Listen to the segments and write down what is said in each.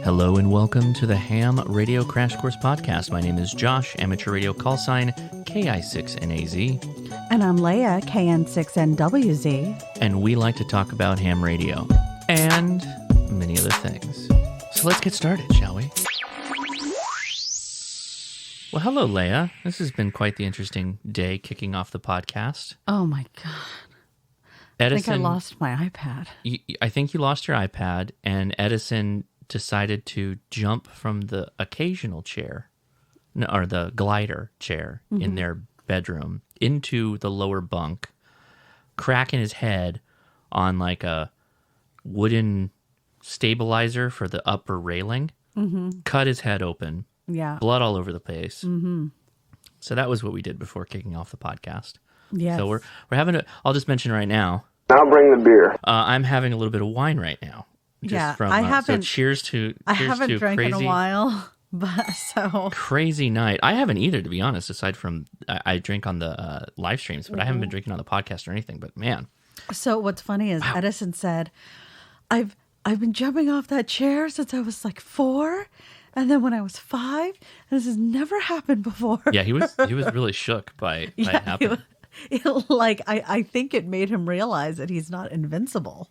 Hello and welcome to the Ham Radio Crash Course Podcast. My name is Josh, amateur radio call sign KI6NAZ. And I'm Leah, KN6NWZ. And we like to talk about ham radio and many other things. So let's get started, shall we? Well, hello, Leah. This has been quite the interesting day kicking off the podcast. Oh, my God. Edison, I think I lost my iPad. I think you lost your iPad, and Edison decided to jump from the occasional chair, or the glider chair in their bedroom into the lower bunk, cracking his head on like a wooden stabilizer for the upper railing, cut his head open, blood all over the place. So that was what we did before kicking off the podcast. Yes. So we're having I'll just mention right now. I'll bring the beer. I'm having a little bit of wine right now. I haven't. So cheers to I haven't drank crazy, in a while, but so crazy night. I haven't either, to be honest. Aside from I drink on the live streams, but I haven't been drinking on the podcast or anything. But man, so what's funny is Edison said, "I've been jumping off that chair since I was like 4, and then when I was 5, and this has never happened before." Yeah, he was really shook by it happening. I think it made him realize that he's not invincible.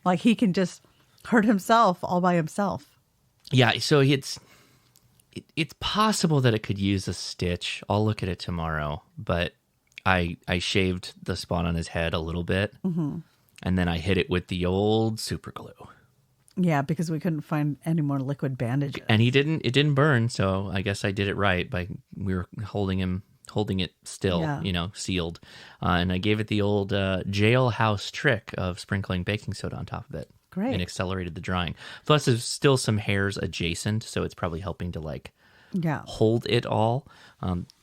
Like he can just hurt himself all by himself. Yeah, so it's possible that it could use a stitch. I'll look at it tomorrow, but I shaved the spot on his head a little bit, and then I hit it with the old super glue. Yeah, because we couldn't find any more liquid bandages. And it didn't burn, so I guess I did it right we were holding it still, sealed. And I gave it the old jailhouse trick of sprinkling baking soda on top of it. Great. And accelerated the drying. Plus, there's still some hairs adjacent, so it's probably helping to hold it all.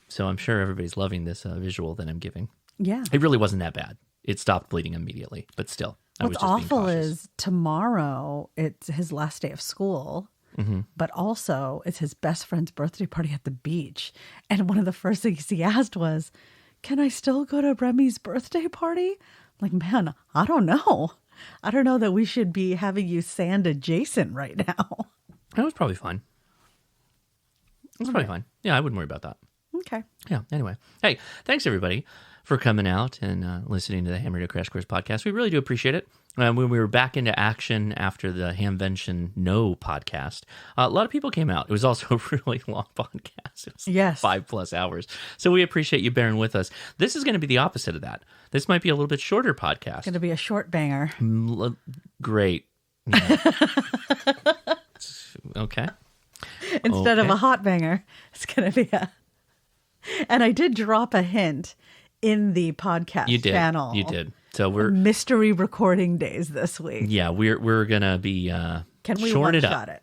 So I'm sure everybody's loving this visual that I'm giving. Yeah. It really wasn't that bad. It stopped bleeding immediately, but still. What's awful is tomorrow it's his last day of school. But also, it's his best friend's birthday party at the beach. And one of the first things he asked was, "Can I still go to Remy's birthday party?" I'm like, man, I don't know. I don't know that we should be having you sand adjacent right now. That was probably fine. It's probably fine. Yeah, I wouldn't worry about that. Okay. Yeah, anyway. Hey, thanks everybody for coming out and listening to the Ham Radio Crash Course Podcast. We really do appreciate it. When we were back into action after the Hamvention No podcast, a lot of people came out. It was also a really long podcast. It was 5+ hours. So we appreciate you bearing with us. This is going to be the opposite of that. This might be a little bit shorter podcast. It's going to be a short banger. Great. Yeah. Okay. Instead of a hot banger, it's going to be a... And I did drop a hint in the podcast channel. You did. So we're mystery recording days this week. Yeah, we're gonna be can we shorting it up?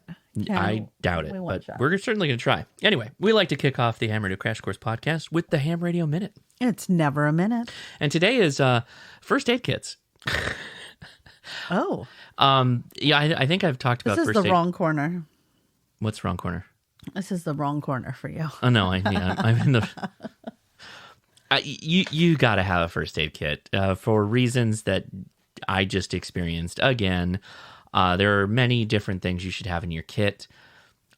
I doubt it, but we're certainly gonna try. Anyway, we like to kick off the Ham Radio Crash Course Podcast with the Ham Radio Minute. It's never a minute. And today is first aid kits. Oh. Yeah, I think I've talked about first aid. This is the wrong corner. What's the wrong corner? This is the wrong corner for you. Oh no, I'm in the. You got to have a first aid kit for reasons that I just experienced. Again, there are many different things you should have in your kit.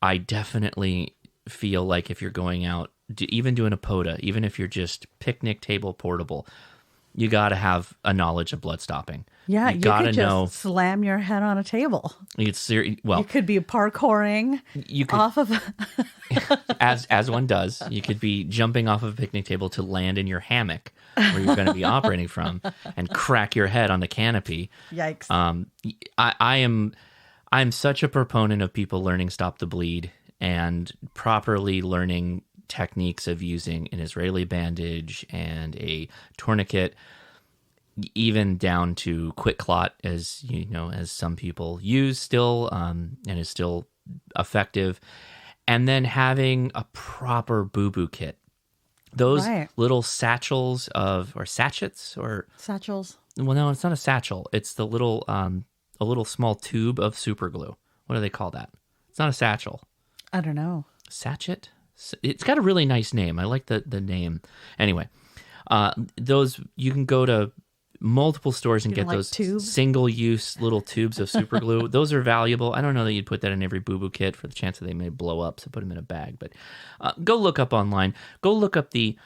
I definitely feel like if you're going out, even doing a POTA, even if you're just picnic table portable, you got to have a knowledge of blood stopping. Yeah, you could just slam your head on a table. You could be parkouring off of as one does. You could be jumping off of a picnic table to land in your hammock where you're going to be operating from and crack your head on the canopy. Yikes. I'm such a proponent of people learning Stop the Bleed and properly learning techniques of using an Israeli bandage and a tourniquet, even down to quick clot, as as some people use still, and is still effective, and then having a proper boo-boo kit. Those little satchels sachets. Well, no, it's not a satchel. It's the little a little small tube of super glue. What do they call that? It's not a satchel. I don't know. Sachet? It's got a really nice name. I like the name. Anyway, those, you can go to multiple stores and get like those tube? single-use little tubes of super glue. Those are valuable. I don't know that you'd put that in every boo-boo kit for the chance that they may blow up, so put them in a bag. But go look up online. Go look up the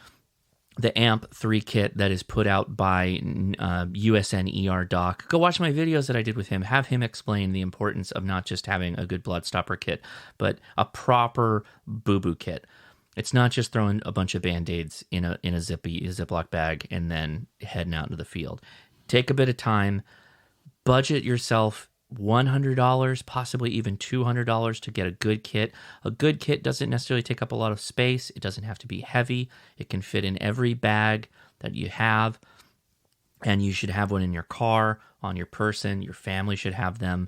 AMP 3 kit that is put out by USN Doc. Go watch my videos that I did with him. Have him explain the importance of not just having a good blood stopper kit, but a proper boo-boo kit. It's not just throwing a bunch of Band-Aids in a Ziploc bag and then heading out into the field. Take a bit of time, budget yourself $100, possibly even $200 to get a good kit. A good kit doesn't necessarily take up a lot of space. It doesn't have to be heavy. It can fit in every bag that you have, and you should have one in your car, on your person. Your family should have them.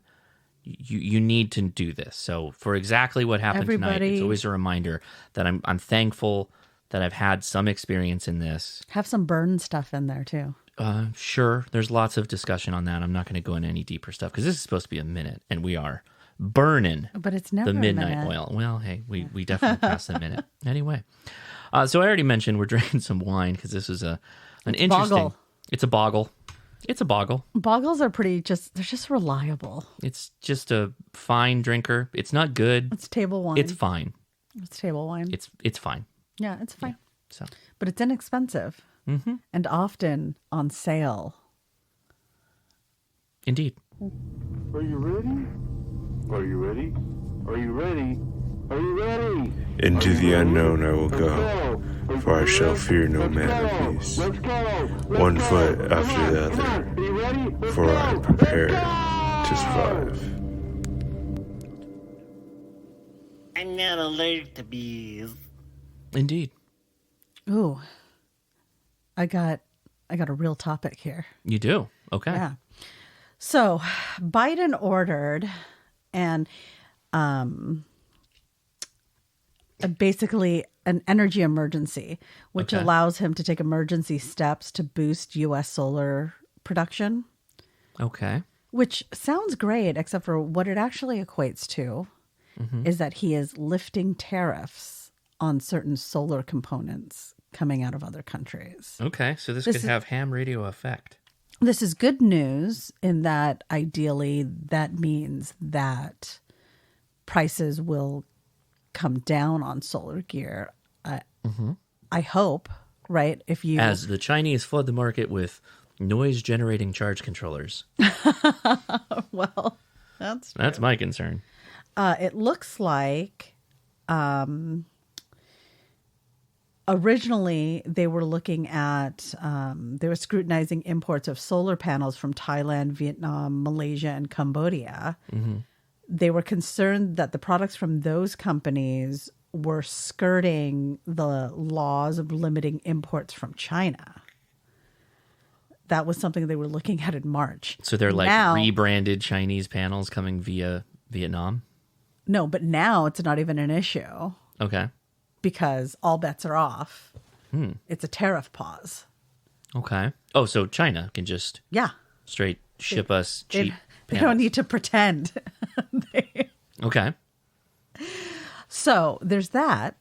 You need to do this. So for exactly what happened tonight, it's always a reminder that I'm thankful that I've had some experience in this. Have some burn stuff in there too. Sure. There's lots of discussion on that. I'm not going to go into any deeper stuff because this is supposed to be a minute, and we are burning. But it's never the midnight a minute. oil. Well, hey, we definitely passed the minute. Anyway, so I already mentioned we're drinking some wine because this is an interesting. Boggle. It's a boggle. It's a boggle. Boggles are they're just reliable. It's just a fine drinker. It's not good. It's table wine. It's fine. It's table wine. It's fine. Yeah, it's fine. Yeah, so, but it's inexpensive and often on sale. Indeed. Are you ready? Are you ready? Are you ready? Are you ready? Into the unknown I will go, for I shall fear no man or beast. Let's go. One foot after the other, for I am prepared to survive. I'm not allergic to bees. Indeed. Ooh, I got a real topic here. You do? Okay. Yeah. So Biden ordered and basically an energy emergency, which allows him to take emergency steps to boost U.S. solar production. Okay. Which sounds great, except for what it actually equates to is that he is lifting tariffs on certain solar components coming out of other countries. Okay. So this could have ham radio effect. This is good news in that ideally that means that prices will come down on solar gear. I hope, right? As the Chinese flood the market with noise-generating charge controllers. Well, that's true. That's my concern. It looks like originally they were looking at, they were scrutinizing imports of solar panels from Thailand, Vietnam, Malaysia, and Cambodia. They were concerned that the products from those companies were skirting the laws of limiting imports from China. That was something they were looking at in March. So they're like now, rebranded Chinese panels coming via Vietnam? No, but now it's not even an issue Okay. because all bets are off. It's a tariff pause. Okay. Oh, so China can just straight ship us cheap They panels. don't need to pretend. Okay. So there's that.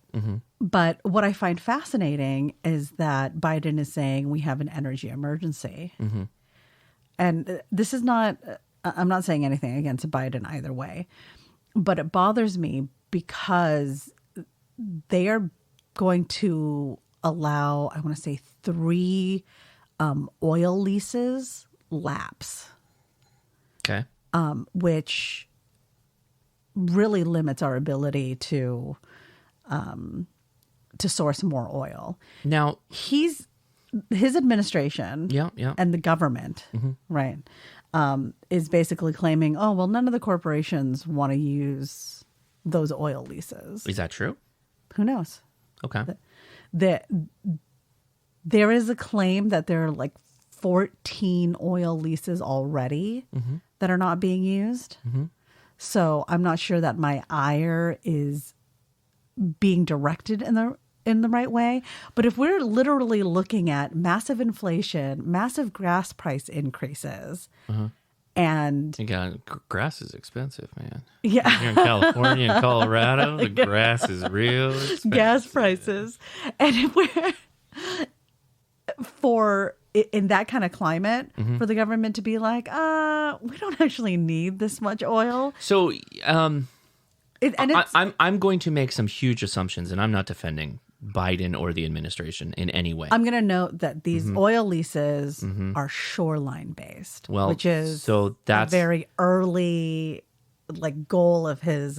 But what I find fascinating is that Biden is saying we have an energy emergency. And this is not, I'm not saying anything against Biden either way, but it bothers me because they are going to allow, I want to say 3 oil leases lapse. Okay. Which really limits our ability to source more oil. Now, His administration and the government, right, is basically claiming, oh, well, none of the corporations want to use those oil leases. is that true? Who knows? Okay. There is a claim that there are like 14 oil leases already that are not being used. So I'm not sure that my ire is being directed in the right way. But if we're literally looking at massive inflation, massive gas price increases, and grass is expensive, man. yeah, Here in California and Colorado, the grass is real expensive. gas prices, and if we're for in that kind of climate, Mm-hmm. for the government to be like, we don't actually need this much oil. So And it's I'm going to make some huge assumptions, and I'm not defending Biden or the administration in any way. I'm going to note that these Mm-hmm. oil leases are shoreline based, Well, which is so that's a very early goal of his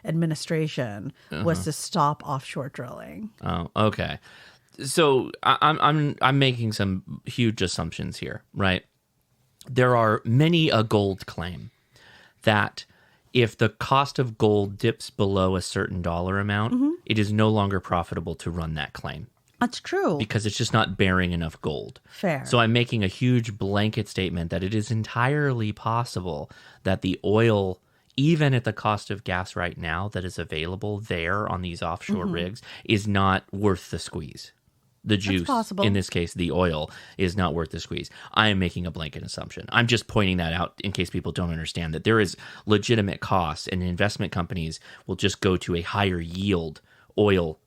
administration was to stop offshore drilling. Oh, okay. So I'm making some huge assumptions here, right? There are many a gold claim that if the cost of gold dips below a certain dollar amount, it is no longer profitable to run that claim That's true. because it's just not bearing enough gold. Fair. So I'm making a huge blanket statement that it is entirely possible that the oil, even at the cost of gas right now that is available there on these offshore rigs, is not worth the squeeze. The juice, possible. in this case, the oil, is not worth the squeeze. I am making a blanket assumption. I'm just pointing that out in case people don't understand that there is legitimate costs, and investment companies will just go to a higher yield oil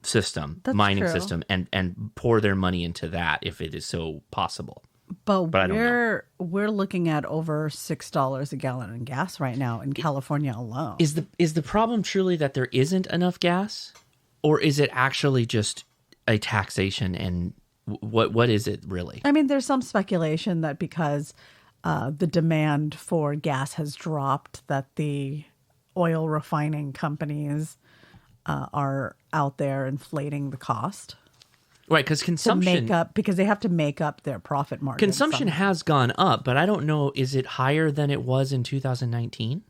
system, That's mining true. system, and pour their money into that if it is so possible. But I don't know. we're looking at over $6 a gallon in gas right now in California alone. Is the problem truly that there isn't enough gas, or is it actually just a taxation, and what is it really? I mean, there's some speculation that because the demand for gas has dropped, that the oil refining companies are out there inflating the cost Right, because to consumption make up, because they have to make up their profit margin. consumption has gone up, but I don't know, is it higher than it was in 2019?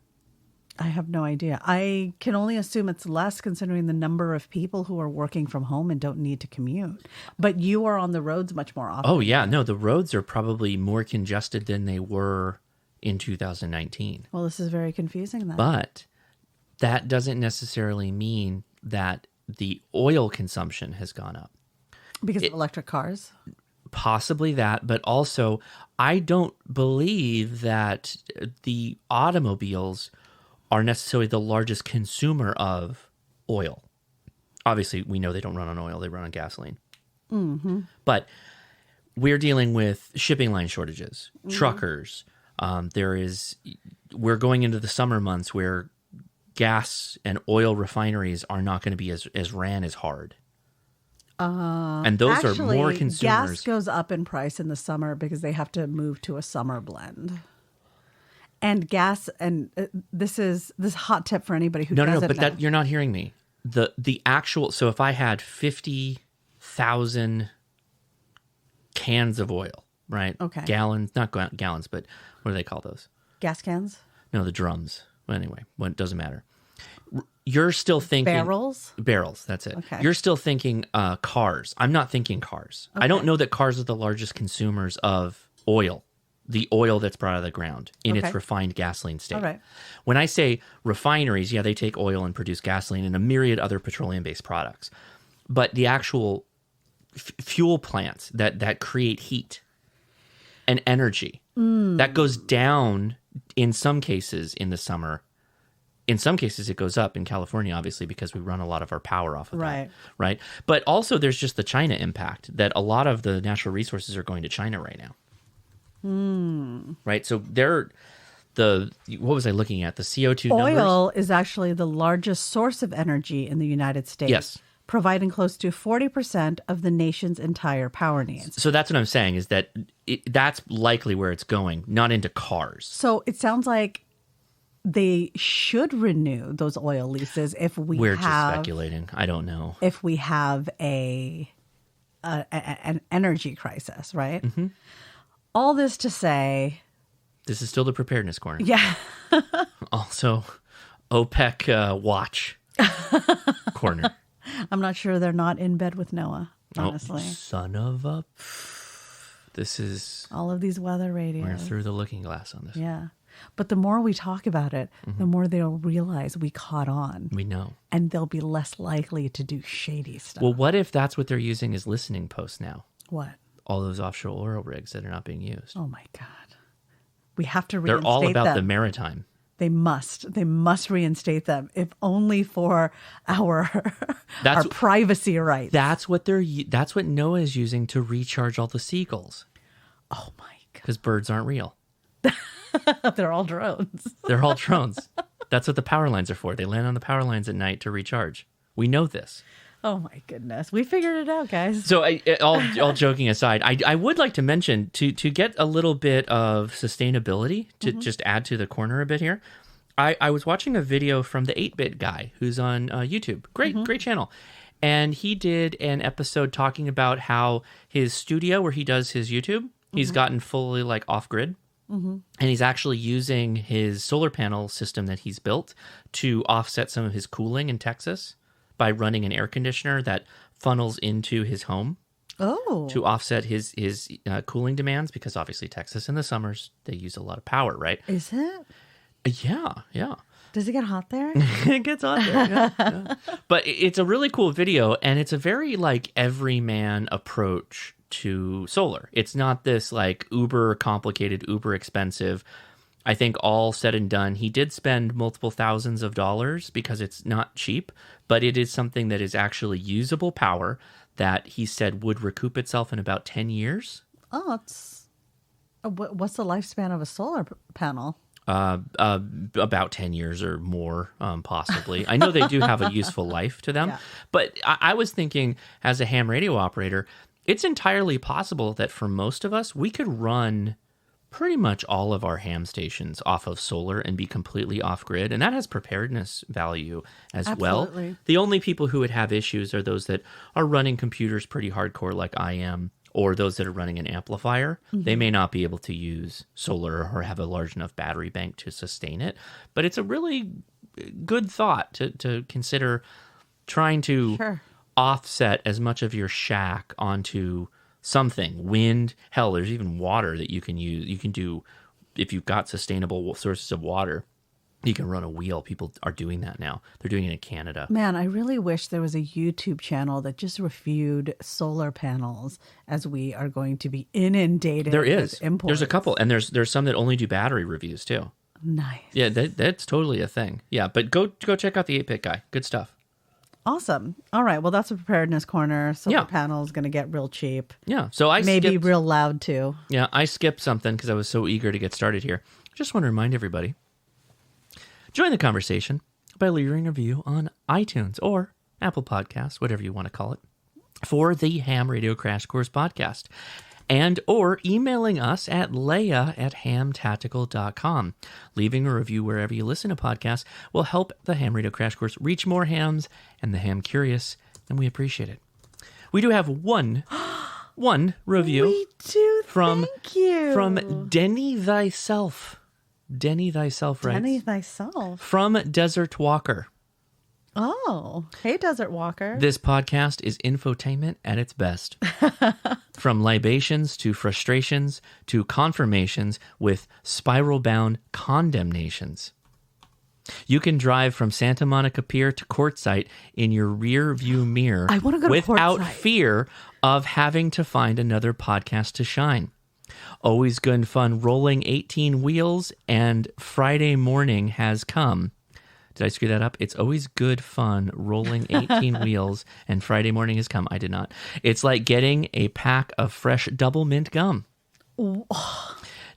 I have no idea. I can only assume it's less considering the number of people who are working from home and don't need to commute. But you are on the roads much more often. Oh yeah, no, the roads are probably more congested than they were in 2019. Well, this is very confusing then. But that doesn't necessarily mean that the oil consumption has gone up. Because of electric cars. Possibly that, but also I don't believe that the automobiles are necessarily the largest consumer of oil. Obviously, we know they don't run on oil, they run on gasoline. Mm-hmm. But we're dealing with shipping line shortages, truckers. We're going into the summer months where gas and oil refineries are not going to be as ran as hard. And those are more consumers. Gas goes up in price in the summer because they have to move to a summer blend. And gas, and this hot tip for anybody who doesn't know. But you're not hearing me. The actual, so if I had 50,000 cans of oil, right? Okay. Gallons, not gallons, but what do they call those? Gas cans? No, the drums. Well, anyway, it doesn't matter. You're still thinking Barrels? Barrels, that's it. Okay. You're still thinking cars. I'm not thinking cars. I don't know that cars are the largest consumers of oil, the oil that's brought out of the ground in its Okay. refined gasoline state. All right. When I say refineries, yeah, they take oil and produce gasoline and a myriad other petroleum-based products. But the actual fuel plants that create heat and energy, that goes down in some cases in the summer. In some cases, it goes up in California, obviously, because we run a lot of our power off of that. Right. But also, there's just the China impact that a lot of the natural resources are going to China right now. Right. So what was I looking at? The CO2 numbers? Oil is actually the largest source of energy in the United States. Yes. Providing close to 40% of the nation's entire power needs. So that's what I'm saying is that that's likely where it's going, not into cars. So it sounds like they should renew those oil leases if We're just speculating. I don't know. if we have an energy crisis, right? Mm-hmm. All this to say, This is still the preparedness corner. yeah, Also, OPEC watch corner. I'm not sure they're not in bed with Noah, honestly. Oh, son of a... This is... All of these weather radios. We're through the looking glass on this. Yeah. But the more we talk about it, the more they'll realize we caught on. We know. And they'll be less likely to do shady stuff. Well, what if that's what they're using as listening posts now? What? All those offshore oil rigs that are not being used. Oh, my God. We have to They're reinstate all about them. the maritime. They must reinstate them, if only for our privacy rights. That's what Noah is using to recharge all the seagulls. Oh my God. Because birds aren't real. They're all drones. They're all drones. That's what the power lines are for. They land on the power lines at night to recharge. We know this. Oh my goodness. We figured it out, guys. So all joking aside, I would like to mention to get a little bit of sustainability, to just add to the corner a bit here. I was watching a video from the 8-Bit guy who's on YouTube. Great channel. And he did an episode talking about how his studio where he does his YouTube, he's gotten fully like off-grid. And he's actually using his solar panel system that he's built to offset some of his cooling in Texas by running an air conditioner that funnels into his home to offset his cooling demands, because obviously Texas in the summers, they use a lot of power, right? Is it? Yeah. Does it get hot there? It gets hot there, yeah. But it's a really cool video, and it's a very like everyman approach to solar. It's not this like uber complicated, uber expensive. I think all said and done, he did spend multiple thousands of dollars because it's not cheap, but it is something that is actually usable power that he said would recoup itself in about 10 years. Oh, it's what's the lifespan of a solar panel? About 10 years or more, possibly. I know they do have a useful life to them, but I was thinking as a ham radio operator, it's entirely possible that for most of us, we could run pretty much all of our ham stations off of solar and be completely off-grid, and that has preparedness value as Absolutely. well. The only people who would have issues are those that are running computers pretty hardcore like I am, or those that are running an amplifier. They may not be able to use solar or have a large enough battery bank to sustain it, but it's a really good thought to consider trying to offset as much of your shack onto something. Wind, hell, there's even water that you can use. You can do, if you've got sustainable sources of water, you can run a wheel. People are doing that now. They're doing it in Canada. Man, I really wish there was a YouTube channel that just reviewed solar panels, as we are going to be inundated There is. with imports. There's a couple, and there's some that only do battery reviews too. Nice. Yeah, that's totally a thing. Yeah, but go check out the 8-Bit guy. Good stuff. Awesome. All right. Well, that's a preparedness corner. Solar panel is going to get real cheap. Yeah. So I maybe real loud too. Yeah, I skipped something because I was so eager to get started here. Just want to remind everybody, join the conversation by leaving a review on iTunes or Apple Podcasts, whatever you want to call it, for the Ham Radio Crash Course podcast. And or emailing us at leah@hamtactical.com. Leaving a review wherever you listen to podcasts will help the Ham Radio Crash Course reach more hams and the ham curious, and we appreciate it. We do have one review. We do. From Denny Thyself. Denny Thyself writes. Denny Thyself. From Desert Walker. Oh, hey, Desert Walker. This podcast is infotainment at its best. From libations to frustrations to confirmations with spiral-bound condemnations. You can drive from Santa Monica Pier to Quartzite in your rear view mirror I want to go to without Quartzite. fear of having to find another podcast to shine. Always good and fun rolling 18 wheels, and Friday morning has come. Did I screw that up? It's always good fun rolling 18 wheels, and Friday morning has come. I did not. It's like getting a pack of fresh double mint gum.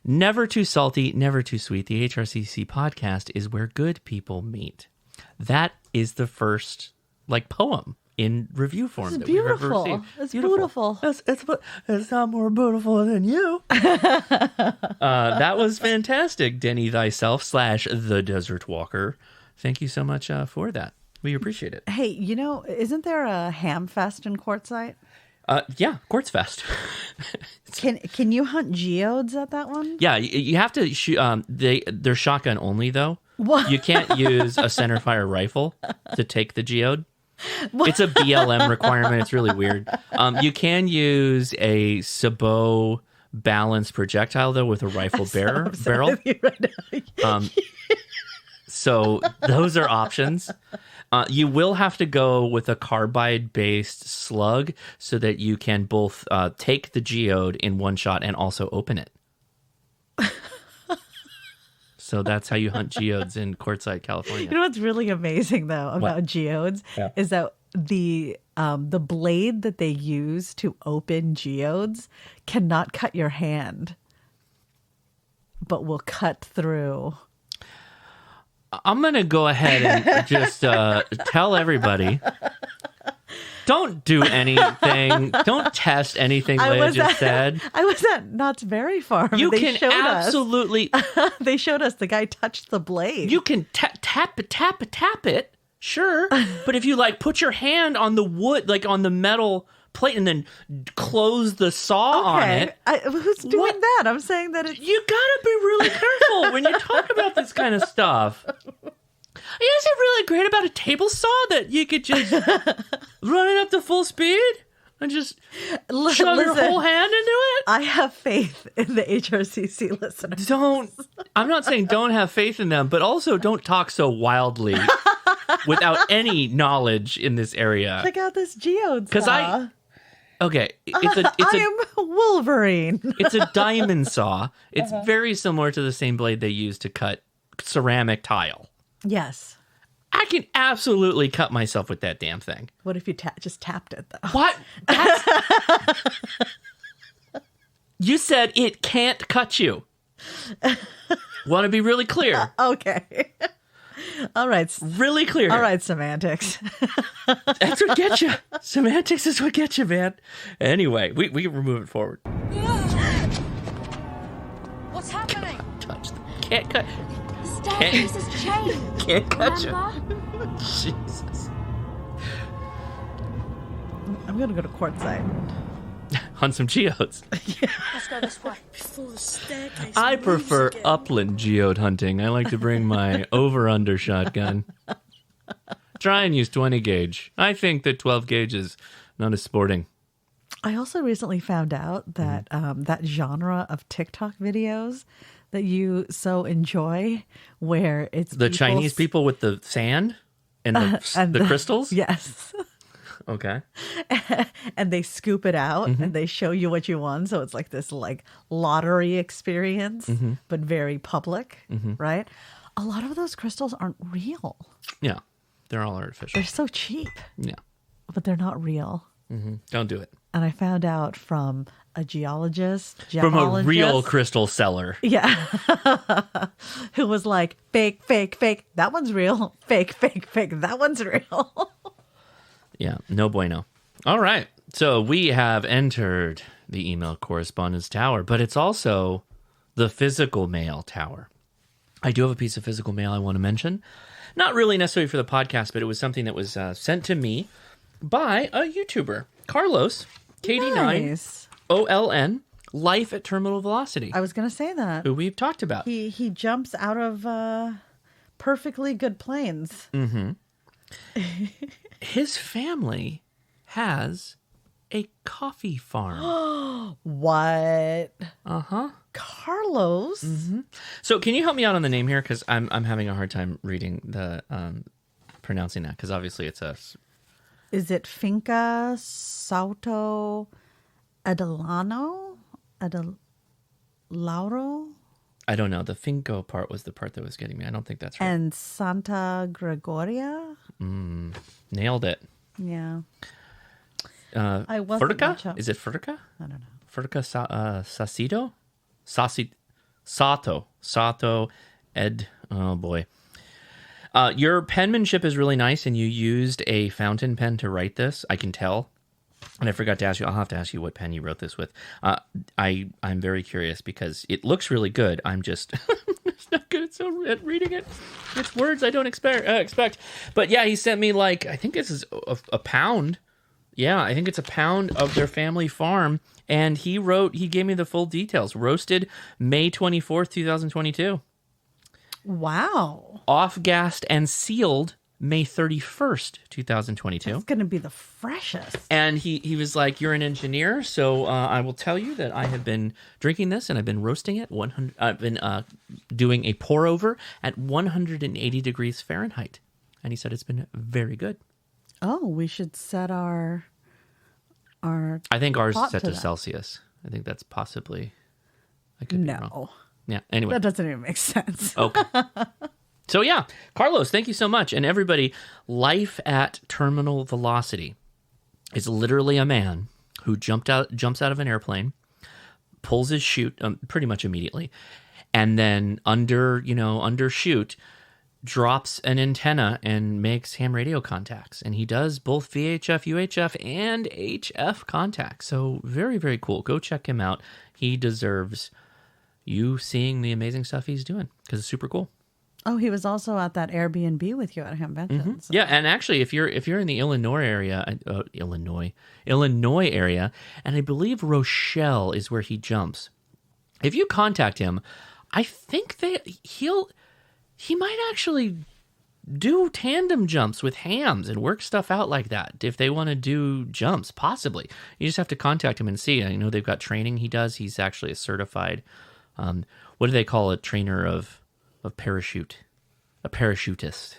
Never too salty, never too sweet. The HRCC podcast is where good people meet. That is the first poem in review form that we've ever received. It's beautiful. It's not more beautiful than you. That was fantastic, Denny Thyself / the Desert Walker. Thank you so much for that. We appreciate it. Hey, isn't there a ham fest in Quartzite? Yeah, Quartz Fest. Can you hunt geodes at that one? Yeah, you have to shoot. They're shotgun only though. What? You can't use a centerfire rifle to take the geode. It's a BLM requirement. It's really weird. You can use a sabot balanced projectile though with a rifle barrel. So those are options. You will have to go with a carbide-based slug so that you can both take the geode in one shot and also open it. So that's how you hunt geodes in Quartzite, California. You know what's really amazing though about geodes is that the blade that they use to open geodes cannot cut your hand, but will cut through. I'm going to go ahead and just tell everybody, don't do anything. Don't test anything Leah just said. I was at Knott's Berry Farm. You they can showed absolutely... Us, they showed us the guy touched the blade. You can tap it, sure. But if you like put your hand on the wood, like on the metal plate and then close the saw on it. Who's doing that? I'm saying that it's... You gotta be really careful when you talk about this kind of stuff. Is it really great about a table saw that you could just run it up to full speed and just shove your whole hand into it? I have faith in the HRCC listeners. I'm not saying don't have faith in them, but also don't talk so wildly without any knowledge in this area. Check out this geode saw. Because I am Wolverine. It's a diamond saw. It's very similar to the same blade they use to cut ceramic tile. Yes. I can absolutely cut myself with that damn thing. What if you just tapped it, though? What? You said it can't cut you. Want to be really clear. Okay. All right. Really clear. All right, semantics. That's what gets you. Semantics is what gets you, man. Anyway, we can move it forward. What's happening? Touch them. Can't cut. Staircase is chained. Can't cut you. Remember? Jesus. I'm going to go to Quartzite. Hunt some geodes. Let's go this way. Before the staircase I moves prefer again. upland geode hunting. I like to bring my over-under shotgun. Try and use 20 gauge. I think that 12 gauge is not as sporting. I also recently found out that that genre of TikTok videos that you so enjoy, where it's The Chinese people with the sand and the crystals? Yes. Okay. And they scoop it out and they show you what you won. So it's like this like lottery experience, but very public, right? A lot of those crystals aren't real. Yeah. They're all artificial. They're so cheap, Yeah. but they're not real. Don't do it. And I found out from a geologist, From a real crystal seller. yeah, who was like, fake, fake, fake. That one's real. Fake, fake, fake. That one's real. Yeah, no bueno. All right. So we have entered the email correspondence tower, but it's also the physical mail tower. I do have a piece of physical mail I want to mention. Not really necessarily for the podcast, but it was something that was sent to me by a YouTuber, Carlos, KD9, Nice. OLN, Life at Terminal Velocity, I was going to say that. who we've talked about. He jumps out of perfectly good planes. His family has a coffee farm. What? Uh-huh. Carlos? So can you help me out on the name here? Because I'm having a hard time reading the pronouncing that, because obviously it's a... Is it Finca Sauto Adelano? Lauro? I don't know. The Finco part was the part that was getting me. I don't think that's right. And Santa Gregoria? Nailed it. Yeah. I wasn't much Furtica? up. Is it Furtica? I don't know. Furtica Sacido? Sato, Ed. Oh, boy. Your penmanship is really nice, and you used a fountain pen to write this. I can tell. And I forgot to ask you. I'll have to ask you what pen you wrote this with. I'm very curious because it looks really good. I'm just not good at reading it. It's words I don't expect. But yeah, he sent me I think this is a pound. Yeah, I think it's a pound of their family farm. And he gave me the full details. Roasted May 24th, 2022. Wow. Off-gassed and sealed May 31st, 2022. It's going to be the freshest. And he was like, you're an engineer, so I will tell you that I have been drinking this and I've been roasting it. I've been doing a pour over at 180 degrees Fahrenheit. And he said it's been very good. Oh, we should set our I think ours is pot set to that. Celsius. I think that's possibly... I could be wrong. Yeah. Anyway. That doesn't even make sense. Okay. So yeah, Carlos, thank you so much. And everybody, life at terminal velocity is literally a man who jumps out of an airplane, pulls his chute pretty much immediately, and then undershoot, drops an antenna and makes ham radio contacts. And he does both VHF, UHF, and HF contacts. So very, very cool. Go check him out. He deserves you seeing the amazing stuff he's doing because it's super cool. Oh, he was also at that Airbnb with you at a convention. So. Yeah, and actually, if you're in the Illinois area, Illinois area, and I believe Rochelle is where he jumps. If you contact him, I think he might actually do tandem jumps with hams and work stuff out like that. If they want to do jumps, possibly, you just have to contact him and see. I know they've got training he does. He's actually a certified. What do they call a trainer of parachute? A parachutist.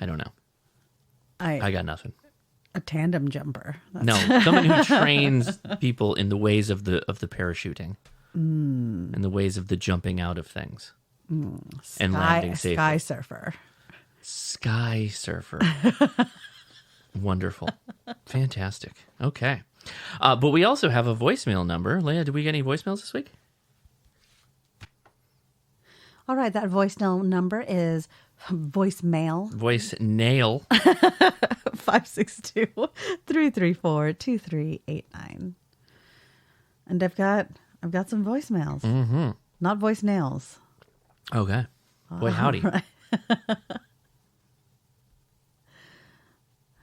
I don't know. I got nothing. A tandem jumper. No, someone who trains people in the ways of the parachuting, and the ways of the jumping out of things, and landing safely. Sky surfer. Wonderful, fantastic. Okay, but we also have a voicemail number. Leah, did we get any voicemails this week? All right, that voicemail number is voicemail 562-334-2389. And I've got some voicemails. Mm-hmm. Not voice nails. Okay. Boy, howdy. Right.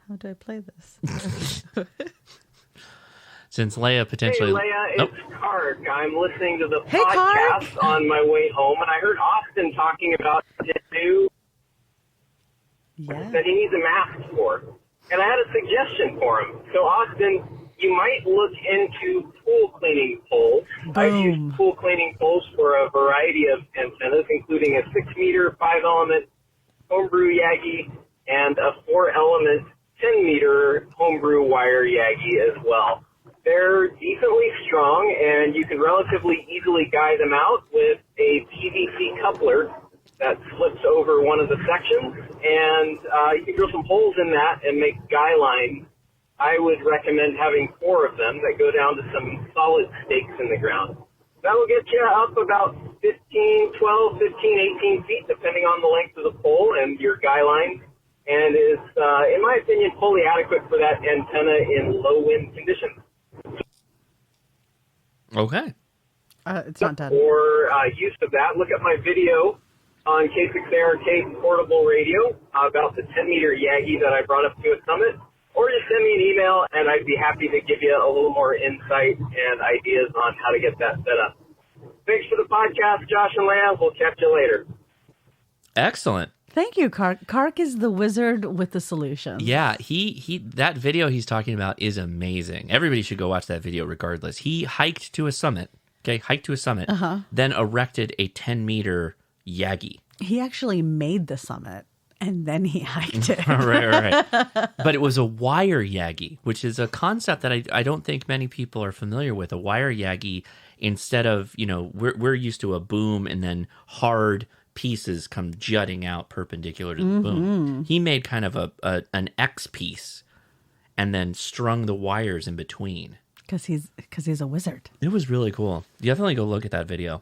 How do I play this? Since Leah potentially... Hey, Leah, it's Kark. I'm listening to the podcast on my way home, and I heard Austin talking about his new that he needs a mask for. And I had a suggestion for him. So, Austin, you might look into pool cleaning poles. I've used pool cleaning poles for a variety of antennas, including a 6-meter, 5-element homebrew Yagi and a 4-element, 10-meter homebrew wire Yagi as well. They're decently strong, and you can relatively easily guide them out with a PVC coupler that slips over one of the sections, and you can drill some holes in that and make guy lines. I would recommend having 4 of them that go down to some solid stakes in the ground. That'll get you up about 12, 15, 18 feet, depending on the length of the pole and your guy lines, and is, in my opinion, fully adequate for that antenna in low wind conditions. Okay. It's not done. For use of that, look at my video on K6ARK portable radio about the 10-meter Yagi that I brought up to a summit, or just send me an email, and I'd be happy to give you a little more insight and ideas on how to get that set up. Thanks for the podcast, Josh and Leah. We'll catch you later. Excellent. Thank you, Kark. Kark is the wizard with the solutions. Yeah, he that video he's talking about is amazing. Everybody should go watch that video regardless. He hiked to a summit, then erected a 10-meter Yagi. He actually made the summit, and then he hiked it. right. But it was a wire Yagi, which is a concept that I don't think many people are familiar with. A wire Yagi, instead of, we're used to a boom and then hard pieces come jutting out perpendicular to the boom. He made kind of an X piece and then strung the wires in between. Because he's a wizard. It was really cool. Definitely go look at that video.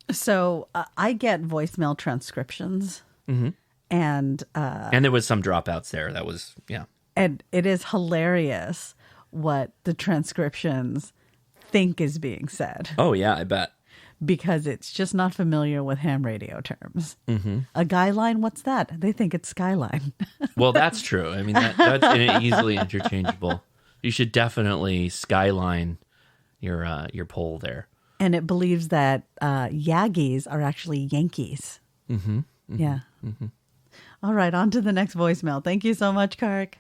So I get voicemail transcriptions, and there was some dropouts there. That was and it is hilarious what the transcriptions think is being said. Oh yeah, I bet. Because it's just not familiar with ham radio terms. A guy line, what's that? They think it's skyline. Well, that's true. I mean, that's easily interchangeable. You should definitely skyline your pole there. And it believes that Yagis are actually Yankees. Yeah. All right, on to the next voicemail. Thank you so much, Kark.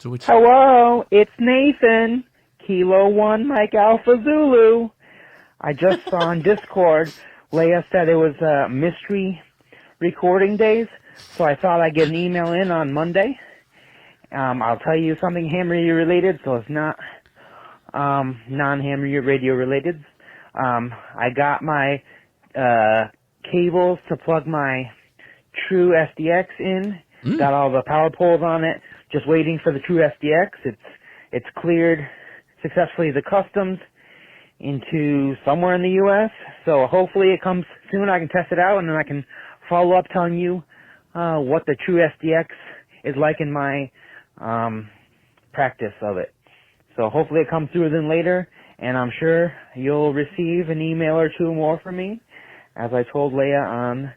Hello, it's Nathan. Kilo 1 Mike Alpha Zulu. I just saw on Discord, Leah said it was mystery recording days, so I thought I'd get an email in on Monday. I'll tell you something ham radio related, so it's not non-ham radio related. I got my cables to plug my True SDX in. Got all the power poles on it. Just waiting for the True SDX. It's cleared successfully the customs into somewhere in the U.S. So hopefully it comes soon. I can test it out, and then I can follow up telling you what the True SDX is like in my practice of it. So hopefully it comes through then later, and I'm sure you'll receive an email or two more from me, as I told Leah on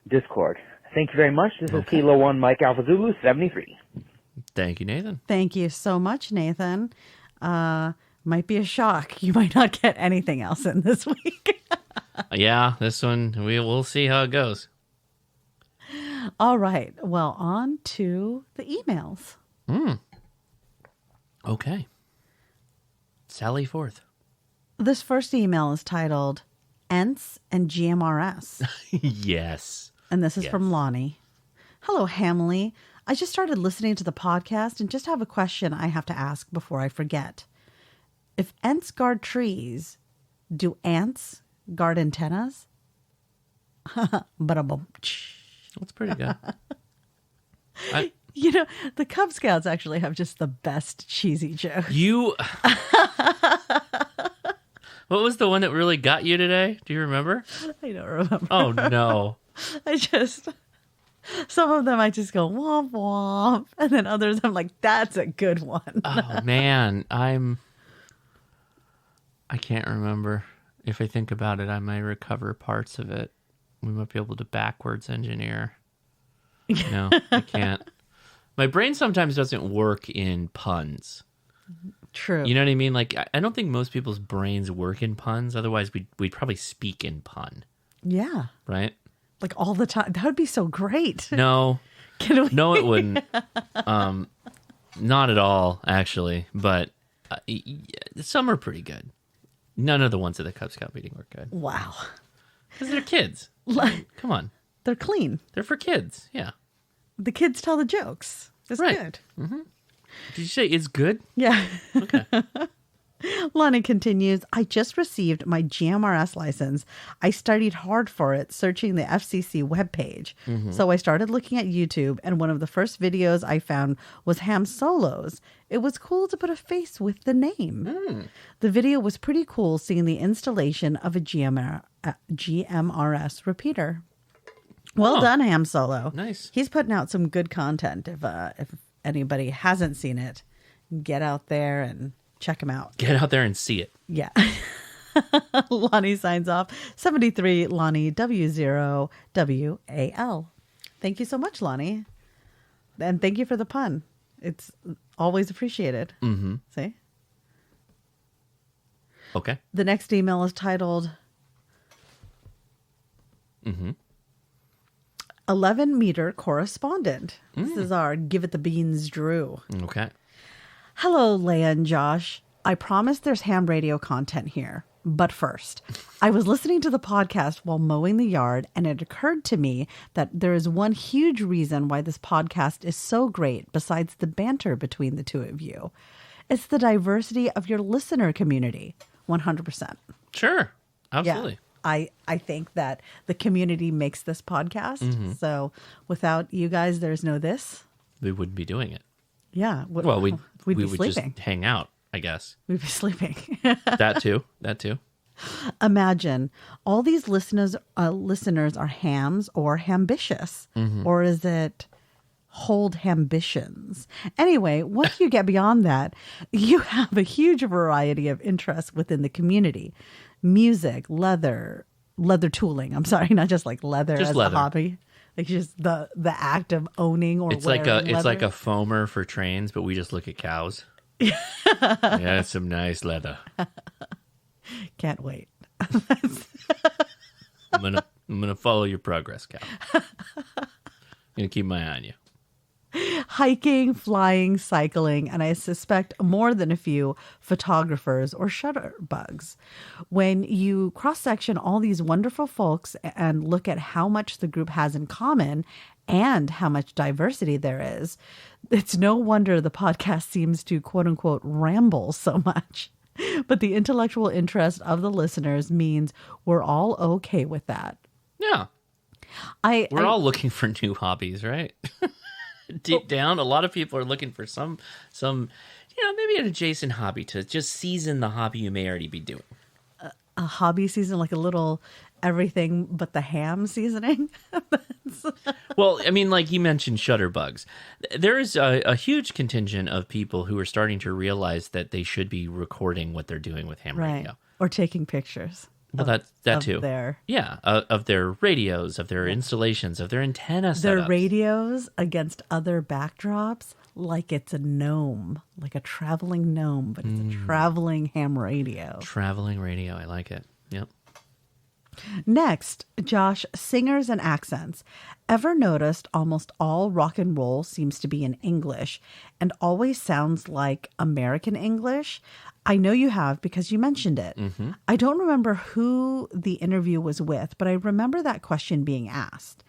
Discord. Thank you very much. This is Kilo 1 Mike Alpha Zulu 73. Thank you, Nathan. Thank you so much, Nathan. Might be a shock. You might not get anything else in this week. Yeah, this one, we'll see how it goes. All right. Well, on to the emails. Okay. Sally forth. This first email is titled ENTS and GMRS. Yes. And this is from Lonnie. Hello, Hamley. I just started listening to the podcast and just have a question I have to ask before I forget. If ants guard trees, do ants guard antennas? Ba-da-bum. That's pretty good. You know, the Cub Scouts actually have just the best cheesy jokes. What was the one that really got you today? Do you remember? I don't remember. Oh, no. Some of them I just go womp womp, and then others I'm like, that's a good one. Oh, man. I can't remember. If I think about it, I might recover parts of it. We might be able to backwards engineer. No, I can't. My brain sometimes doesn't work in puns. True. You know what I mean? Like, I don't think most people's brains work in puns. Otherwise, we'd probably speak in pun. Yeah. Right? Like all the time. That would be so great. No. Can we? No, it wouldn't. Not at all, actually. But some are pretty good. None of the ones at the Cub Scout meeting were good. Wow. Because they're kids. Come on. They're clean. They're for kids. Yeah. The kids tell the jokes. It's good. Mm-hmm. Did you say it's good? Yeah. Okay. Lonnie continues, I just received my GMRS license. I studied hard for it, searching the FCC webpage. So I started looking at YouTube, and one of the first videos I found was ham solos. It was cool to put a face with the name. The video was pretty cool, seeing the installation of a GMRS repeater. Well done, Ham Solo. Nice. He's putting out some good content. If anybody hasn't seen it, get out there and check him out. Get out there and see it. Yeah. Lonnie signs off. 73 Lonnie W0WAL. Thank you so much, Lonnie. And thank you for the pun. It's always appreciated. See? Okay. The next email is titled 11-meter correspondent. This is our Give It the Beans Drew. Okay. Hello, Leah and Josh. I promise there's ham radio content here. But first, I was listening to the podcast while mowing the yard, and it occurred to me that there is one huge reason why this podcast is so great besides the banter between the two of you. It's the diversity of your listener community. 100%. Sure. Absolutely. Yeah. I think that the community makes this podcast. So without you guys, there's no this. We wouldn't be doing it. Yeah. Well, we be would sleeping. just hang out, I guess. We'd be sleeping. That too. Imagine all these listeners are hams or hambitious, or is it hold ambitions? Anyway, once you get beyond that, you have a huge variety of interests within the community. Music, leather tooling. I'm sorry, not just like leather Just as leather. a hobby. Like just the act of owning or It's like wearing a leather. foamer for trains, but we just look at cows. Yeah, it's some nice leather. Can't wait. I'm gonna follow your progress, cow. I'm gonna keep my eye on you. Hiking, flying, cycling, and I suspect more than a few photographers or shutterbugs. When you cross-section all these wonderful folks and look at how much the group has in common and how much diversity there is, it's no wonder the podcast seems to quote-unquote ramble so much. But the intellectual interest of the listeners means we're all okay with that. Yeah. We're all looking for new hobbies, right? Deep down, a lot of people are looking for some, maybe an adjacent hobby to just season the hobby you may already be doing. A hobby season, like a little everything but the ham seasoning. Well, I mean, like you mentioned shutterbugs. There is a huge contingent of people who are starting to realize that they should be recording what they're doing with ham radio. Or taking pictures. Well, that too. Of their radios, of their installations, of their antenna setups. Their radios against other backdrops, like it's a gnome, like a traveling gnome, but it's a traveling ham radio. Traveling radio, I like it. Yep. Next, Josh, singers and accents. Ever noticed almost all rock and roll seems to be in English and always sounds like American English? I know you have because you mentioned it. Mm-hmm. I don't remember who the interview was with, but I remember that question being asked.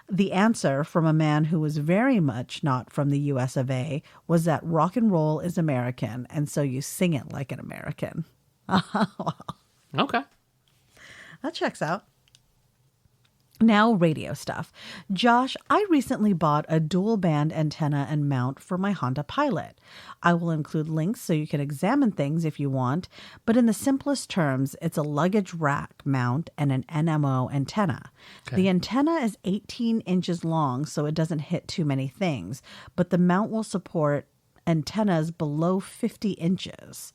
The answer from a man who was very much not from the US of A was that rock and roll is American, and so you sing it like an American. Okay. That checks out. Now, radio stuff. Josh, I recently bought a dual band antenna and mount for my Honda Pilot. I will include links so you can examine things if you want, but in the simplest terms, it's a luggage rack mount and an NMO antenna. Okay. The antenna is 18 inches long, so it doesn't hit too many things, but the mount will support antennas below 50 inches.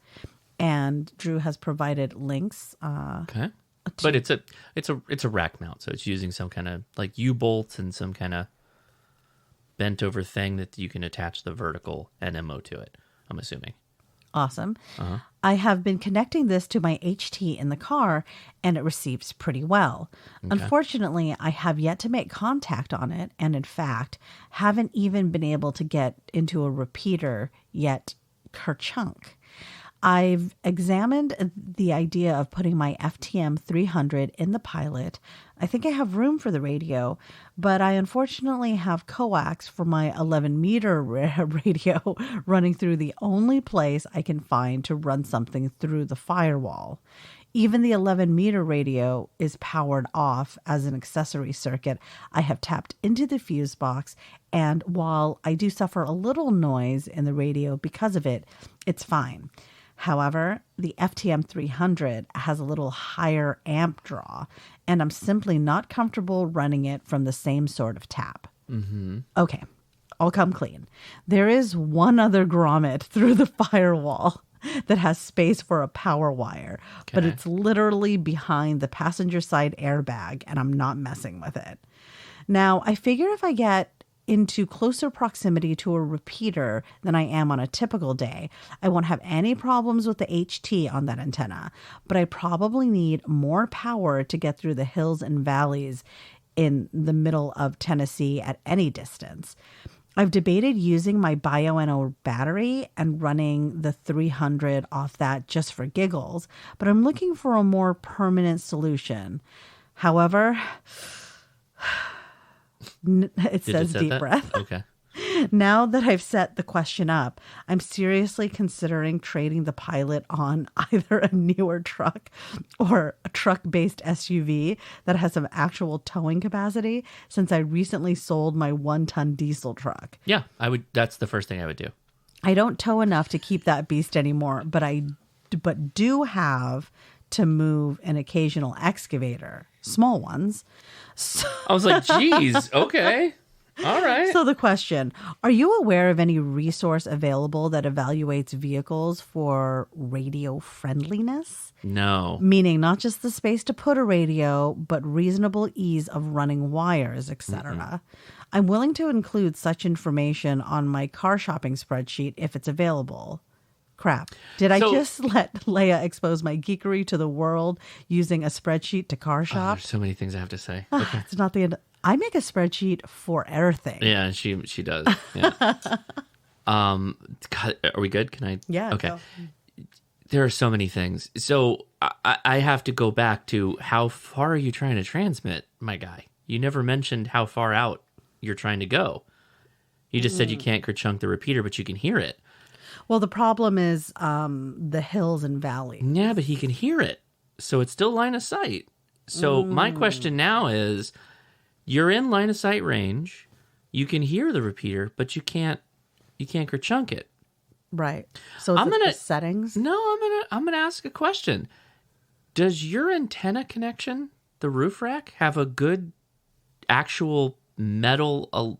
And Drew has provided links. Okay. But it's a rack mount, so it's using some kind of like U-bolts and some kind of bent over thing that you can attach the vertical NMO to it, I'm assuming. Awesome. Uh-huh. I have been connecting this to my HT in the car, and it receives pretty well. Okay. Unfortunately, I have yet to make contact on it, and in fact, haven't even been able to get into a repeater yet, kerchunk. I've examined the idea of putting my FTM 300 in the Pilot. I think I have room for the radio, but I unfortunately have coax for my 11-meter radio running through the only place I can find to run something through the firewall. Even the 11-meter radio is powered off as an accessory circuit. I have tapped into the fuse box, and while I do suffer a little noise in the radio because of it, it's fine. However, the FTM 300 has a little higher amp draw, and I'm simply not comfortable running it from the same sort of tap. Mm-hmm. Okay, I'll come clean. There is one other grommet through the firewall that has space for a power wire, but it's literally behind the passenger side airbag, and I'm not messing with it. Now, I figure if I get into closer proximity to a repeater than I am on a typical day, I won't have any problems with the HT on that antenna, but I probably need more power to get through the hills and valleys in the middle of Tennessee at any distance. I've debated using my BioNO battery and running the 300 off that just for giggles, but I'm looking for a more permanent solution. However, it says deep breath. Okay. Now that I've set the question up, I'm seriously considering trading the Pilot on either a newer truck or a truck-based SUV that has some actual towing capacity, since I recently sold my 1-ton diesel truck. Yeah, I would. That's the first thing I would do. I don't tow enough to keep that beast anymore, but do have to move an occasional excavator, small ones. So, I was like, geez, okay. All right. So the question, are you aware of any resource available that evaluates vehicles for radio friendliness? No. Meaning not just the space to put a radio, but reasonable ease of running wires, etc. Mm-hmm. I'm willing to include such information on my car shopping spreadsheet if it's available. Crap. Did I just let Leah expose my geekery to the world using a spreadsheet to car shop? There's so many things I have to say. Okay. It's not the end. I make a spreadsheet for everything. Yeah, she does. Yeah. Are we good? Can I? Yeah. Okay. Go. There are so many things. So I have to go back to how far are you trying to transmit, my guy? You never mentioned how far out you're trying to go. You just said you can't kerchunk the repeater, but you can hear it. Well, the problem is the hills and valleys. Yeah, but he can hear it. So it's still line of sight. So my question now is, you're in line of sight range. You can hear the repeater, but you can't kerchunk it. Right. So the settings? No, I'm gonna ask a question. Does your antenna connection, the roof rack, have a good actual metal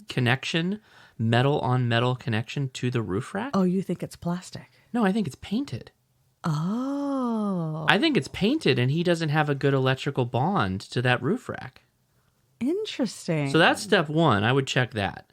connection, metal on metal connection to the roof rack? Oh, you think it's plastic? No, I think it's painted. Oh. I think it's painted, and he doesn't have a good electrical bond to that roof rack. Interesting. So that's step one. I would check that.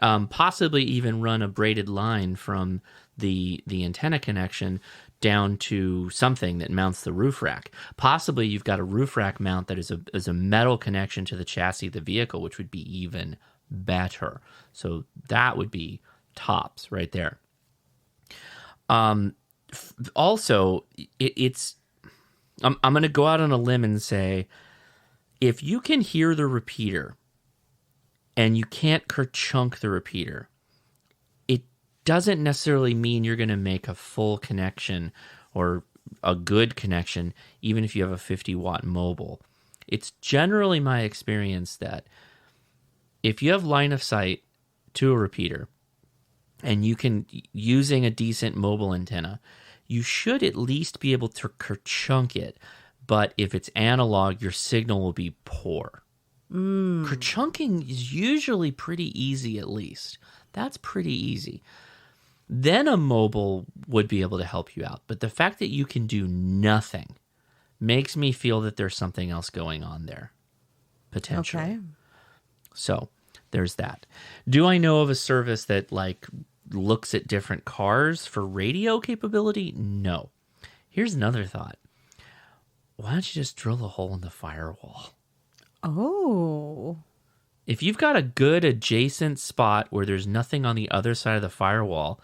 Possibly even run a braided line from the antenna connection down to something that mounts the roof rack. Possibly you've got a roof rack mount that is a metal connection to the chassis of the vehicle, which would be even better. So that would be tops right there. Also, I'm going to go out on a limb and say, if you can hear the repeater and you can't kerchunk the repeater, it doesn't necessarily mean you're going to make a full connection or a good connection, even if you have a 50-watt mobile. It's generally my experience that if you have line of sight to a repeater and you can, using a decent mobile antenna, you should at least be able to kerchunk it. But if it's analog, your signal will be poor. Kerchunking is usually pretty easy, at least. That's pretty easy. Then a mobile would be able to help you out. But the fact that you can do nothing makes me feel that there's something else going on there, potentially. Okay. So there's that. Do I know of a service that looks at different cars for radio capability? No. Here's another thought. Why don't you just drill a hole in the firewall? Oh. If you've got a good adjacent spot where there's nothing on the other side of the firewall,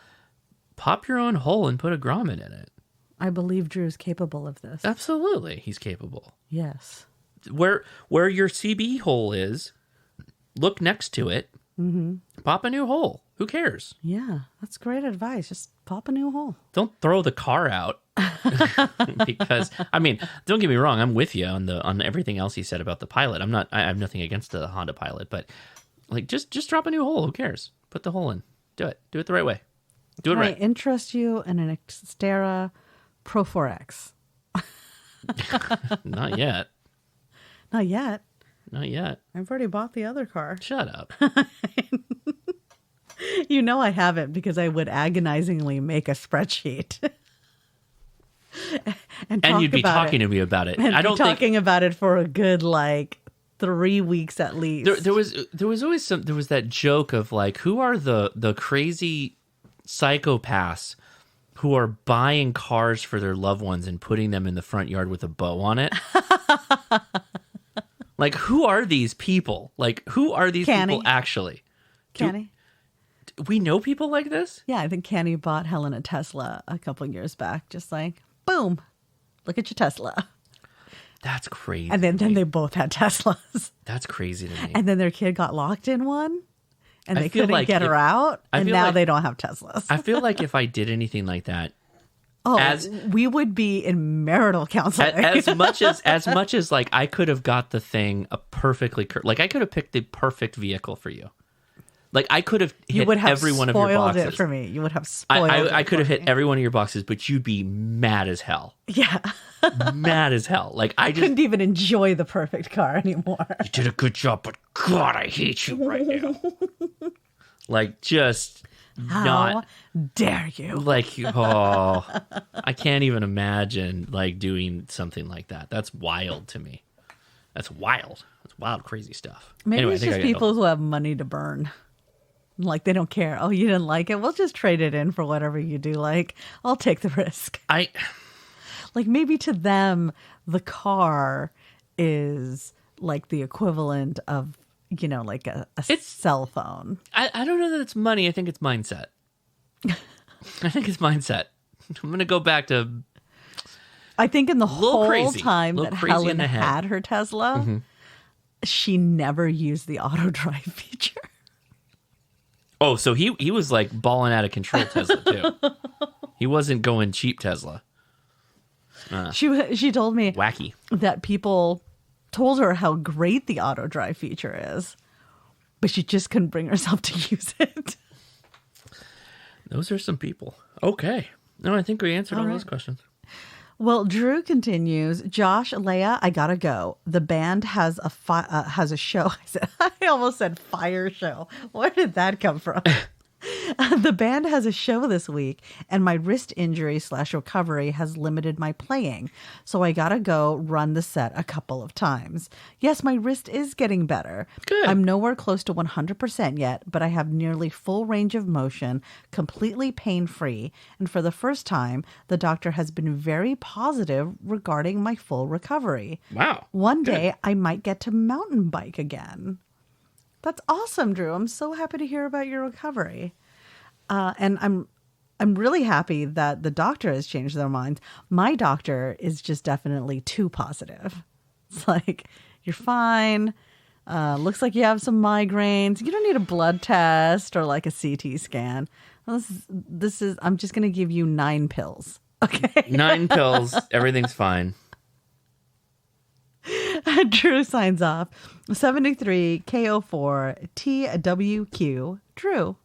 pop your own hole and put a grommet in it. I believe Drew's capable of this. Absolutely, he's capable. Yes. Where your CB hole is, look next to it, pop a new hole. Who cares? Yeah, that's great advice. Just pop a new hole. Don't throw the car out. Because don't get me wrong, I'm with you on everything else he said about the Pilot. I have nothing against the Honda Pilot, but just drop a new hole. Who cares? Put the hole in. Do it the right way. Do it right. I interest you in an Xterra Pro 4X? Not yet. Not yet. Not yet. I've already bought the other car. Shut up. You know I haven't, because I would agonizingly make a spreadsheet. and you'd be talking to me about it. And I don't talking about it for a good 3 weeks at least. There was that joke of who are the crazy psychopaths who are buying cars for their loved ones and putting them in the front yard with a bow on it. Who are these people? Who are these people actually? Canny. We know people like this? Yeah, I think Canny bought Helen a Tesla a couple years back. Just boom, look at your Tesla. That's crazy. And then they both had Teslas. That's crazy to me. And then their kid got locked in one, and they couldn't get her if, out, and now they don't have Teslas. I feel like if I did anything like that, we would be in marital counseling. as much as I could have got the thing a perfectly I could have picked the perfect vehicle for you. I could have hit every one of your boxes. Spoiled it for me. You would have spoiled it. I could have hit every one of your boxes, but you'd be mad as hell. Yeah. Mad as hell. I couldn't even enjoy the perfect car anymore. You did a good job, but God, I hate you right now. How dare you? I can't even imagine doing something like that. That's wild to me. That's wild. That's wild, crazy stuff. Maybe anyway, it's just people who have money to burn. They don't care. Oh, you didn't like it? We'll just trade it in for whatever you do like. I'll take the risk. Maybe to them, the car is the equivalent of, a cell phone. I don't know that it's money. I think it's mindset. I think it's mindset. I'm going to go back to... I think in the whole time that Helen had her Tesla, she never used the auto drive feature. Oh, so he was like balling out of control Tesla too. He wasn't going cheap Tesla. She told me Wacky. that people told her how great the auto drive feature is, but she just couldn't bring herself to use it. Those are some people. Okay. No, I think we answered all right. those questions. Well, Drew continues, Josh, Leah, I gotta go. The band has a show. I almost said fire show. Where did that come from? The band has a show this week, and my wrist injury / recovery has limited my playing. So I gotta go run the set a couple of times. Yes, my wrist is getting better. Good. I'm nowhere close to 100% yet, but I have nearly full range of motion, completely pain-free. And for the first time, the doctor has been very positive regarding my full recovery. Wow. One Good. day I might get to mountain bike again. That's awesome, Drew. I'm so happy to hear about your recovery. And I'm really happy that the doctor has changed their minds. My doctor is just definitely too positive. It's like, you're fine. Looks like you have some migraines. You don't need a blood test or like a CT scan. This is I'm just going to give you 9 pills. Okay. 9 pills. Everything's fine. Drew signs off. 73 KO4 TWQ. Drew.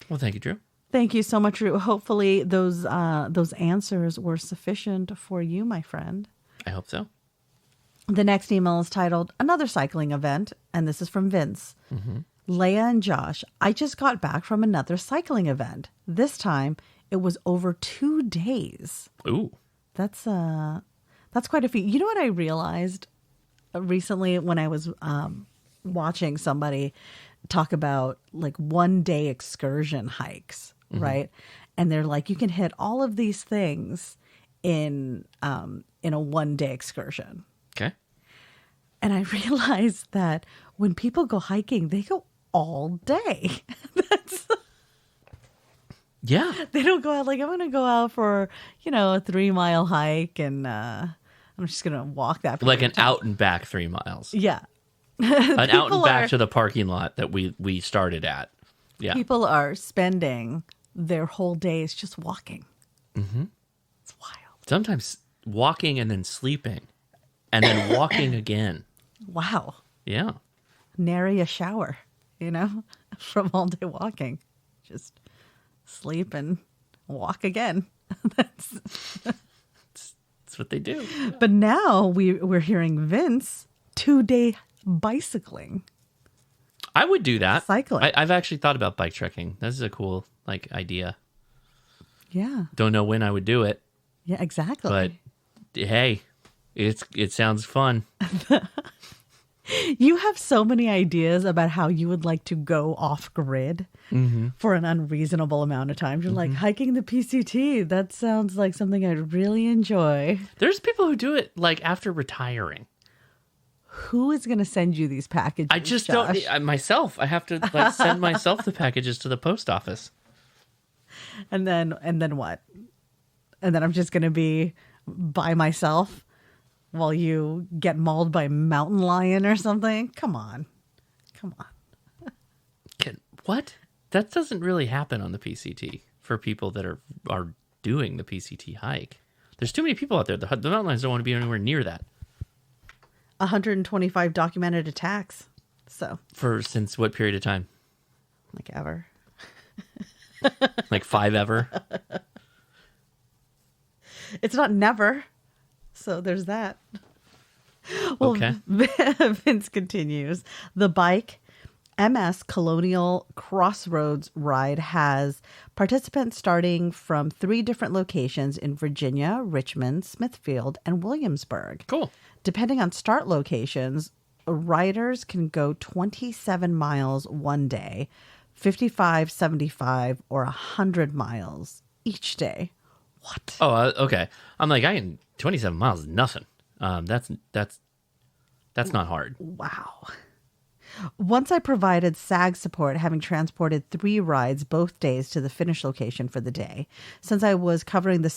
Well, thank you, Drew. Thank you so much, Drew. Hopefully those answers were sufficient for you, my friend. I hope so. The next email is titled Another Cycling Event, and this is from Vince. Mm-hmm. Leah and Josh, I just got back from another cycling event. This time it was over 2 days. Ooh. That's quite a feat. You know what I realized recently when I was watching somebody talk about like 1-day excursion hikes, right? And they're like, you can hit all of these things in a 1-day excursion. Okay. And I realized that when people go hiking, they go all day. Yeah. They don't go out like, I'm going to go out for, a 3-mile hike and I'm just going to walk that. Like an out and back 3 miles. Yeah. An out and back to the parking lot that we started at. Yeah. People are spending their whole days just walking. Mm-hmm. It's wild. Sometimes walking and then sleeping and then walking again. Wow. Yeah. Nary a shower, from all day walking. Just sleep and walk again. That's what they do. But now we're hearing Vince 2-day bicycling. I would do that. Cycling. I've actually thought about bike trekking. This is a cool idea. Yeah. Don't know when I would do it. Yeah, exactly. But hey, it sounds fun. You have so many ideas about how you would like to go off grid for an unreasonable amount of time. You're like, hiking the PCT. That sounds like something I'd really enjoy. There's people who do it like after retiring. Who is going to send you these packages? I just Josh? don't. Myself. I have to send myself the packages to the post office. And then what? And then I'm just going to be by myself while you get mauled by a mountain lion or something? Come on. What? That doesn't really happen on the PCT for people that are doing the PCT hike. There's too many people out there. The mountain lions don't want to be anywhere near that. 125 documented attacks. So Since what period of time? like ever. Like 5 ever? It's not never. So there's that. Well, Okay. Vince continues. The bike MS Colonial Crossroads ride has participants starting from 3 different locations in Virginia, Richmond, Smithfield, and Williamsburg. Cool. Depending on start locations, riders can go 27 miles one day, 55, 75, or 100 miles each day. What? Oh, okay. I'm like, 27 miles is nothing. That's not hard. Wow. Once I provided SAG support, having transported 3 rides both days to the finish location for the day. Since I was covering the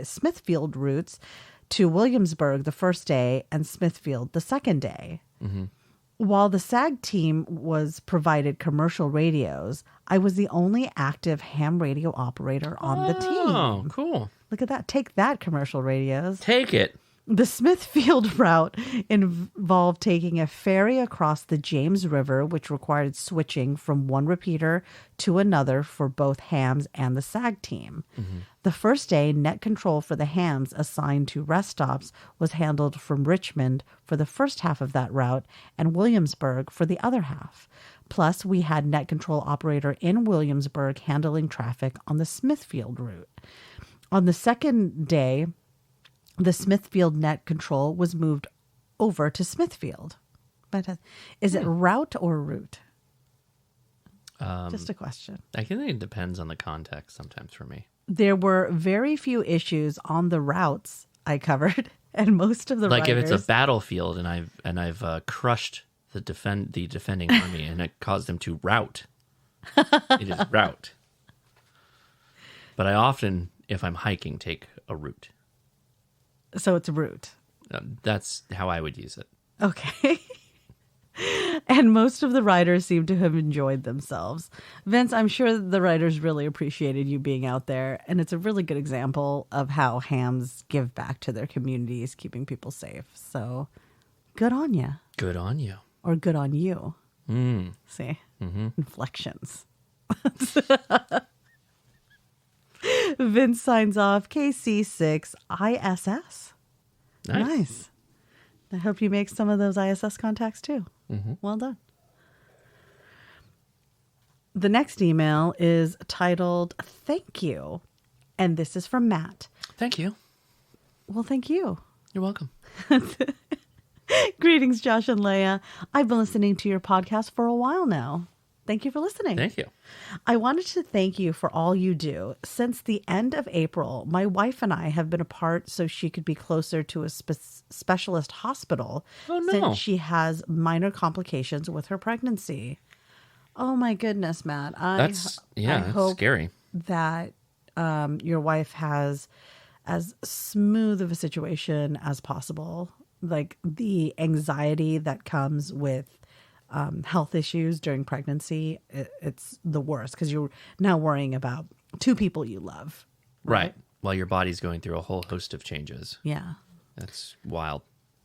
Smithfield routes to Williamsburg the first day and Smithfield the second day. Mm-hmm. While the SAG team was provided commercial radios, I was the only active ham radio operator on the team. Oh, cool. Look at that. Take that, commercial radios. Take it. The Smithfield route involved taking a ferry across the James River, which required switching from one repeater to another for both hams and the SAG team. Mm-hmm. The first day, net control for the hams assigned to rest stops was handled from Richmond for the first half of that route and Williamsburg for the other half. Plus, we had net control operator in Williamsburg handling traffic on the Smithfield route. On the second day, the Smithfield net control was moved over to Smithfield. But is it route or route? Just a question. I think it depends on the context sometimes for me. There were very few issues on the routes I covered, and most of the like writers, if it's a battlefield and I've crushed the defending army and it caused them to rout. It is route. But I often, if I'm hiking, take a route. So it's route. That's how I would use it. Okay. And most of the writers seem to have enjoyed themselves. Vince, I'm sure the writers really appreciated you being out there, and it's a really good example of how hams give back to their communities, keeping people safe. So good on you. Good on you. Or good on you. Mm. See? Mm-hmm. Inflections. Vince signs off KC6 ISS. Nice. I hope you make some of those ISS contacts too. Mm-hmm. Well done. The next email is titled Thank You. And this is from Matt. Thank you. Well, thank you. You're welcome. Greetings, Josh and Leah. I've been listening to your podcast for a while now. Thank you for listening. Thank you. I wanted to thank you for all you do. Since the end of April, my wife and I have been apart so she could be closer to a specialist hospital since she has minor complications with her pregnancy. Oh, my goodness, Matt. That's hope scary. That your wife has as smooth of a situation as possible. Like the anxiety that comes with health issues during pregnancy, it's the worst because you're now worrying about two people you love. Right. While your body's going through a whole host of changes. Yeah. That's wild.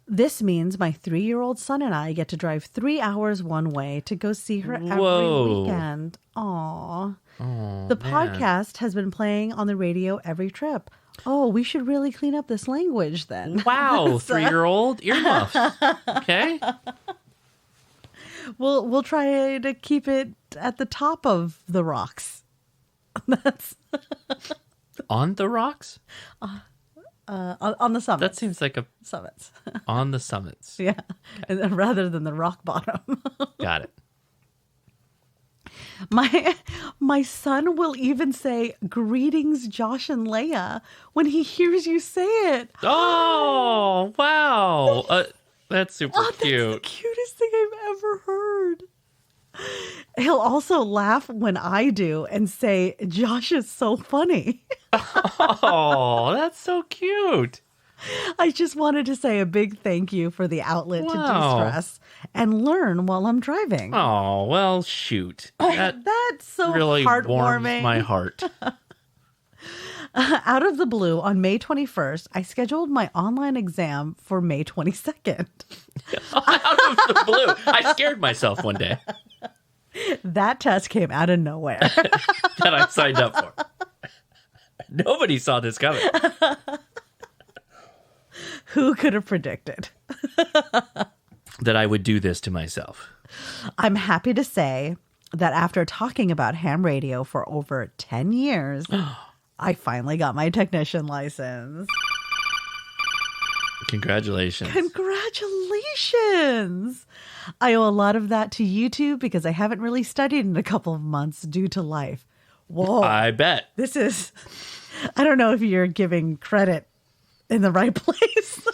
This means my 3-year-old son and I get to drive 3 hours one way to go see her every weekend. Aw. The podcast has been playing on the radio every trip. Oh, we should really clean up this language then. Wow. 3-year-old earmuffs. Okay. We'll try to keep it at the top of the rocks. That's on the rocks? On the summits. That seems like a summits. On the summits. Yeah. Okay. Rather than the rock bottom. Got it. My son will even say "Greetings, Josh and Leah" when he hears you say it. Oh, wow. That's super cute. That's the cutest thing I've ever heard. He'll also laugh when I do and say, "Josh is so funny." Oh, that's so cute. I just wanted to say a big thank you for the outlet to de-stress and learn while I'm driving. Oh, well, shoot. That's so really heartwarming. Warms my heart. Out of the blue, on May 21st, I scheduled my online exam for May 22nd. Out of the blue. I scared myself one day. That test came out of nowhere. That I signed up for. Nobody saw this coming. Who could have predicted? That I would do this to myself. I'm happy to say that after talking about ham radio for over 10 years, I finally got my technician license. Congratulations. Congratulations. I owe a lot of that to YouTube because I haven't really studied in a couple of months due to life. Whoa. I bet. This is, I don't know if you're giving credit in the right place.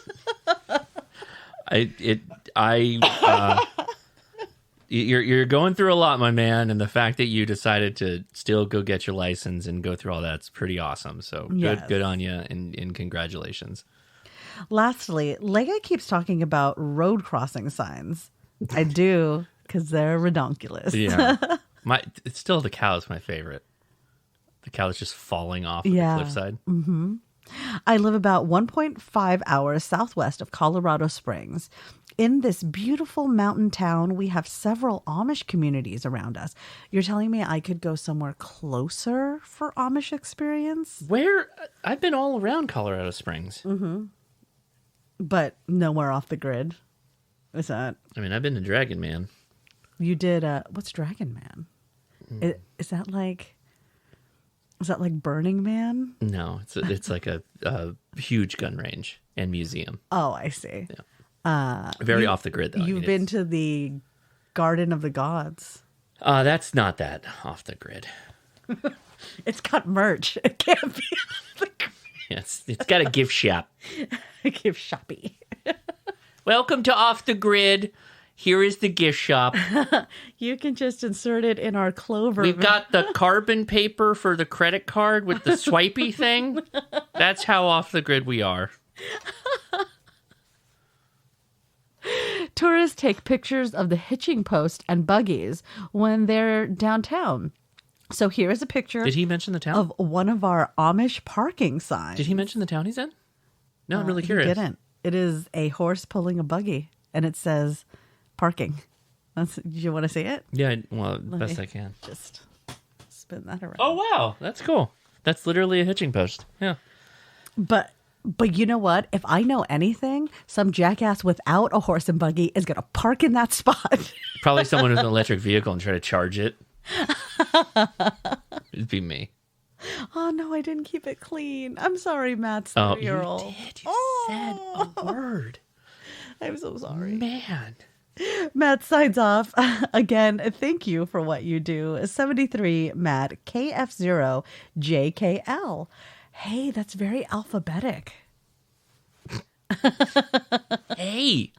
You're going through a lot, my man, and the fact that you decided to still go get your license and go through all that's pretty awesome. So good on you, and congratulations. Lastly, Leah keeps talking about road crossing signs. I do, because they're redonkulous. Yeah. It's still the cow's my favorite. The cow is just falling off of the cliffside. Mm-hmm. I live about 1.5 hours southwest of Colorado Springs. In this beautiful mountain town, we have several Amish communities around us. You're telling me I could go somewhere closer for Amish experience? Where? I've been all around Colorado Springs. Mm-hmm. But nowhere off the grid. Is that? I mean, I've been to Dragon Man. You did, what's Dragon Man? Is that like Burning Man? No, it's like a huge gun range and museum. Oh, I see. Yeah. Very off the grid, though. You've been to the Garden of the Gods. That's not that off the grid. It's got merch. It can't be off the grid. Yes, it's got a gift shop. Gift shoppy. Welcome to Off the Grid. Here is the gift shop. You can just insert it in our Clover. We've got the carbon paper for the credit card with the swipey thing. That's how off the grid we are. Tourists take pictures of the hitching post and buggies when they're downtown. So here is a picture. Did he mention the town? Of one of our Amish parking signs. Did he mention the town he's in? No, I'm really curious. He didn't. It is a horse pulling a buggy, and it says parking. Do you want to see it? Yeah, well, best I can. Just spin that around. Oh, wow. That's cool. That's literally a hitching post. Yeah. But you know what? If I know anything, some jackass without a horse and buggy is going to park in that spot. Probably someone with an electric vehicle and try to charge it. It'd be me. Oh, no, I didn't keep it clean. I'm sorry, Matt's 3-year-old. You did. You said a word. I'm so sorry. Man. Matt signs off. Again, thank you for what you do. 73 Matt, KF0JKL. Hey, that's very alphabetic. Hey,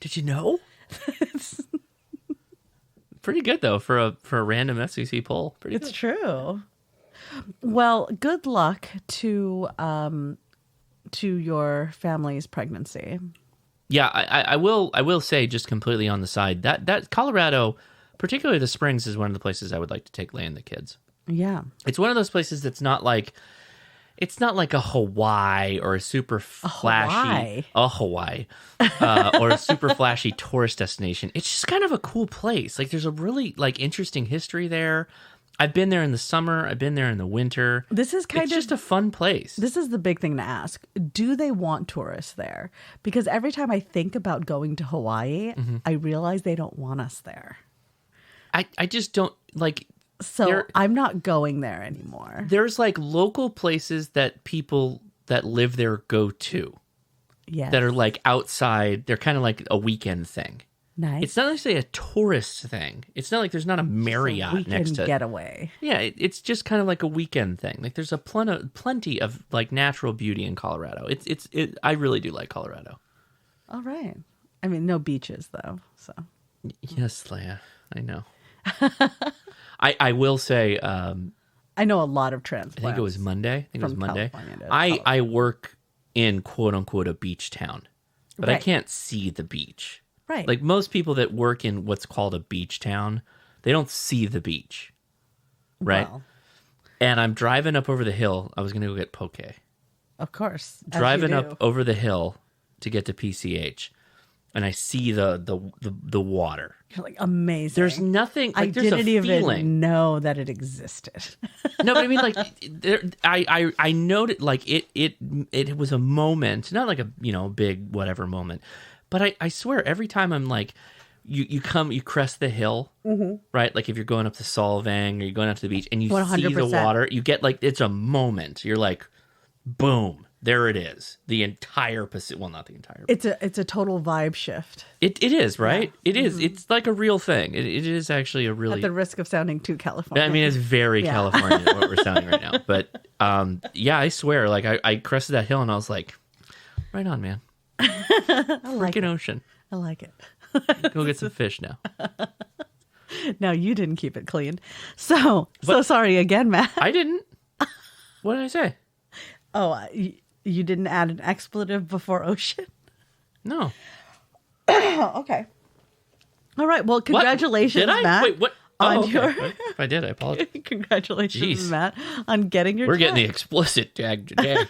did you know? Pretty good, though, for a random FCC poll. Pretty good. It's true. Well, good luck to your family's pregnancy. Yeah, I will say, just completely on the side, that Colorado, particularly the Springs, is one of the places I would like to take Leah and the kids. Yeah. It's one of those places that's not like a Hawaii or a super flashy Hawaii or a super flashy tourist destination. It's just kind of a cool place. Like, there's a really interesting history there. I've been there in the summer. I've been there in the winter. This is it's just a fun place. This is the big thing to ask. Do they want tourists there? Because every time I think about going to Hawaii, I realize they don't want us there. I just don't like. So I'm not going there anymore. There's local places that people that live there go to. Yes. That are outside. They're kind of like a weekend thing. Nice. It's not necessarily a tourist thing. It's not like there's not a Marriott next to getaway. Yeah, it's just kind of like a weekend thing. Like, there's a plenty of natural beauty in Colorado. I really do like Colorado. All right. I mean, no beaches though. So. Yes, Leah, I know. I will say. I know a lot of transplants. I think it was Monday. California I work in quote unquote a beach town, but I can't see the beach. Right. Like, most people that work in what's called a beach town, they don't see the beach. Right? Well, and I'm driving up over the hill. I was going to go get poke. Of course. Driving up over the hill to get to PCH. And I see the water. You're like, amazing. There's nothing. I there's didn't a feeling. even know that it existed. No, but I mean, I noted, it was a moment, not like a big whatever moment, but I swear every time I'm you crest the hill, right? Like, if you're going up to Solvang or you're going out to the beach and you 100%. See the water, you get it's a moment. You're like, boom. There it is. The entire Pacific. Well, not the entire. It's a total vibe shift. It is, right? Yeah. It is. It's like a real thing. It is actually a really. At the risk of sounding too California. I mean, it's very California what we're sounding right now. But yeah, I swear, I crested that hill and I was like, right on, man. Freaking ocean. I like it. Go get some fish now. Now, you didn't keep it clean. So sorry again, Matt. I didn't. What did I say? Oh, you didn't add an expletive before ocean? No. Okay. All right. Well, congratulations, Did I? Matt. Wait, what? On Okay. your... If I did, I apologize. Congratulations, Jeez. Matt, on getting your We're tag. getting the explicit tag today.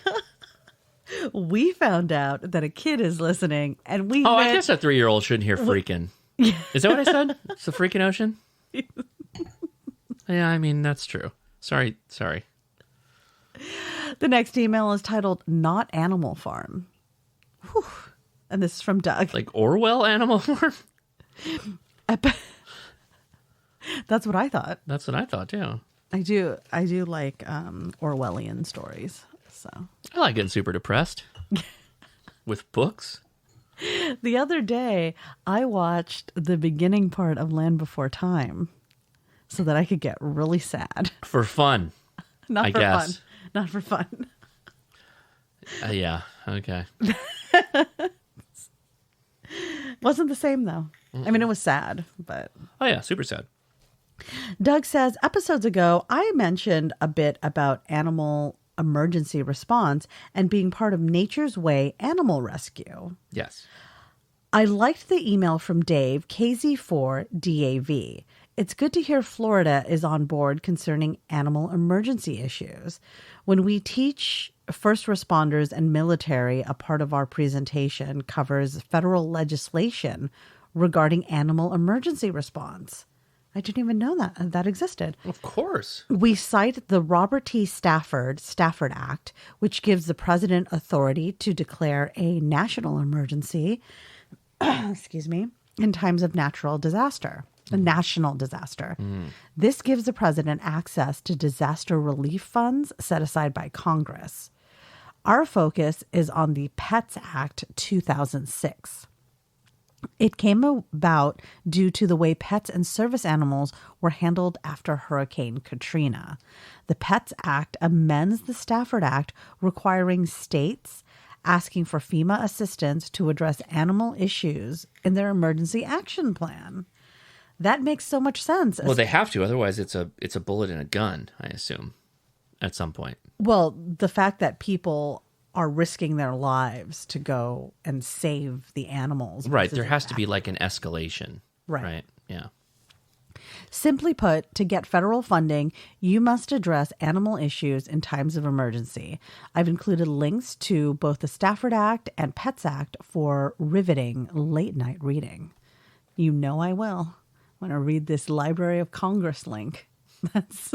We found out that a kid is listening, and we I went... guess a 3-year-old shouldn't hear freaking. Is that what I said? It's the freaking ocean? Yeah, I mean, that's true. Sorry. The next email is titled Not Animal Farm. Whew. And this is from Doug. Like Orwell Animal Farm? That's what I thought. That's what I thought, too. I do like Orwellian stories. So I like getting super depressed with books. the other day, I watched the beginning part of Land Before Time so that I could get really sad. For fun. Not I for guess. fun. Not for fun. Yeah, okay. Wasn't the same, though. I mean, it was sad, but... Oh, yeah, super sad. Doug says, episodes ago, I mentioned a bit about animal emergency response and being part of Nature's Way animal rescue. Yes. I liked the email from Dave, KZ4DAV. It's good to hear Florida is on board concerning animal emergency issues. When we teach first responders and military, a part of our presentation covers federal legislation regarding animal emergency response. I didn't even know that existed. Of course. We cite the Robert T. Stafford Act, which gives the president authority to declare a national emergency, excuse me, in times of natural disaster, a national disaster. This gives the president access to disaster relief funds set aside by Congress. Our focus is on the Pets Act 2006. It came about due to the way pets and service animals were handled after Hurricane Katrina. The Pets Act amends the Stafford Act, requiring states asking for FEMA assistance to address animal issues in their emergency action plan. That makes so much sense. Well, they have to. Otherwise, it's a bullet in a gun, I assume, at some point. Well, the fact that people are risking their lives to go and save the animals. Right. There has to be like an escalation. Right. Yeah. Simply put, to get federal funding, you must address animal issues in times of emergency. I've included links to both the Stafford Act and Pets Act for riveting late-night reading. You know I will when I read this Library of Congress link. That's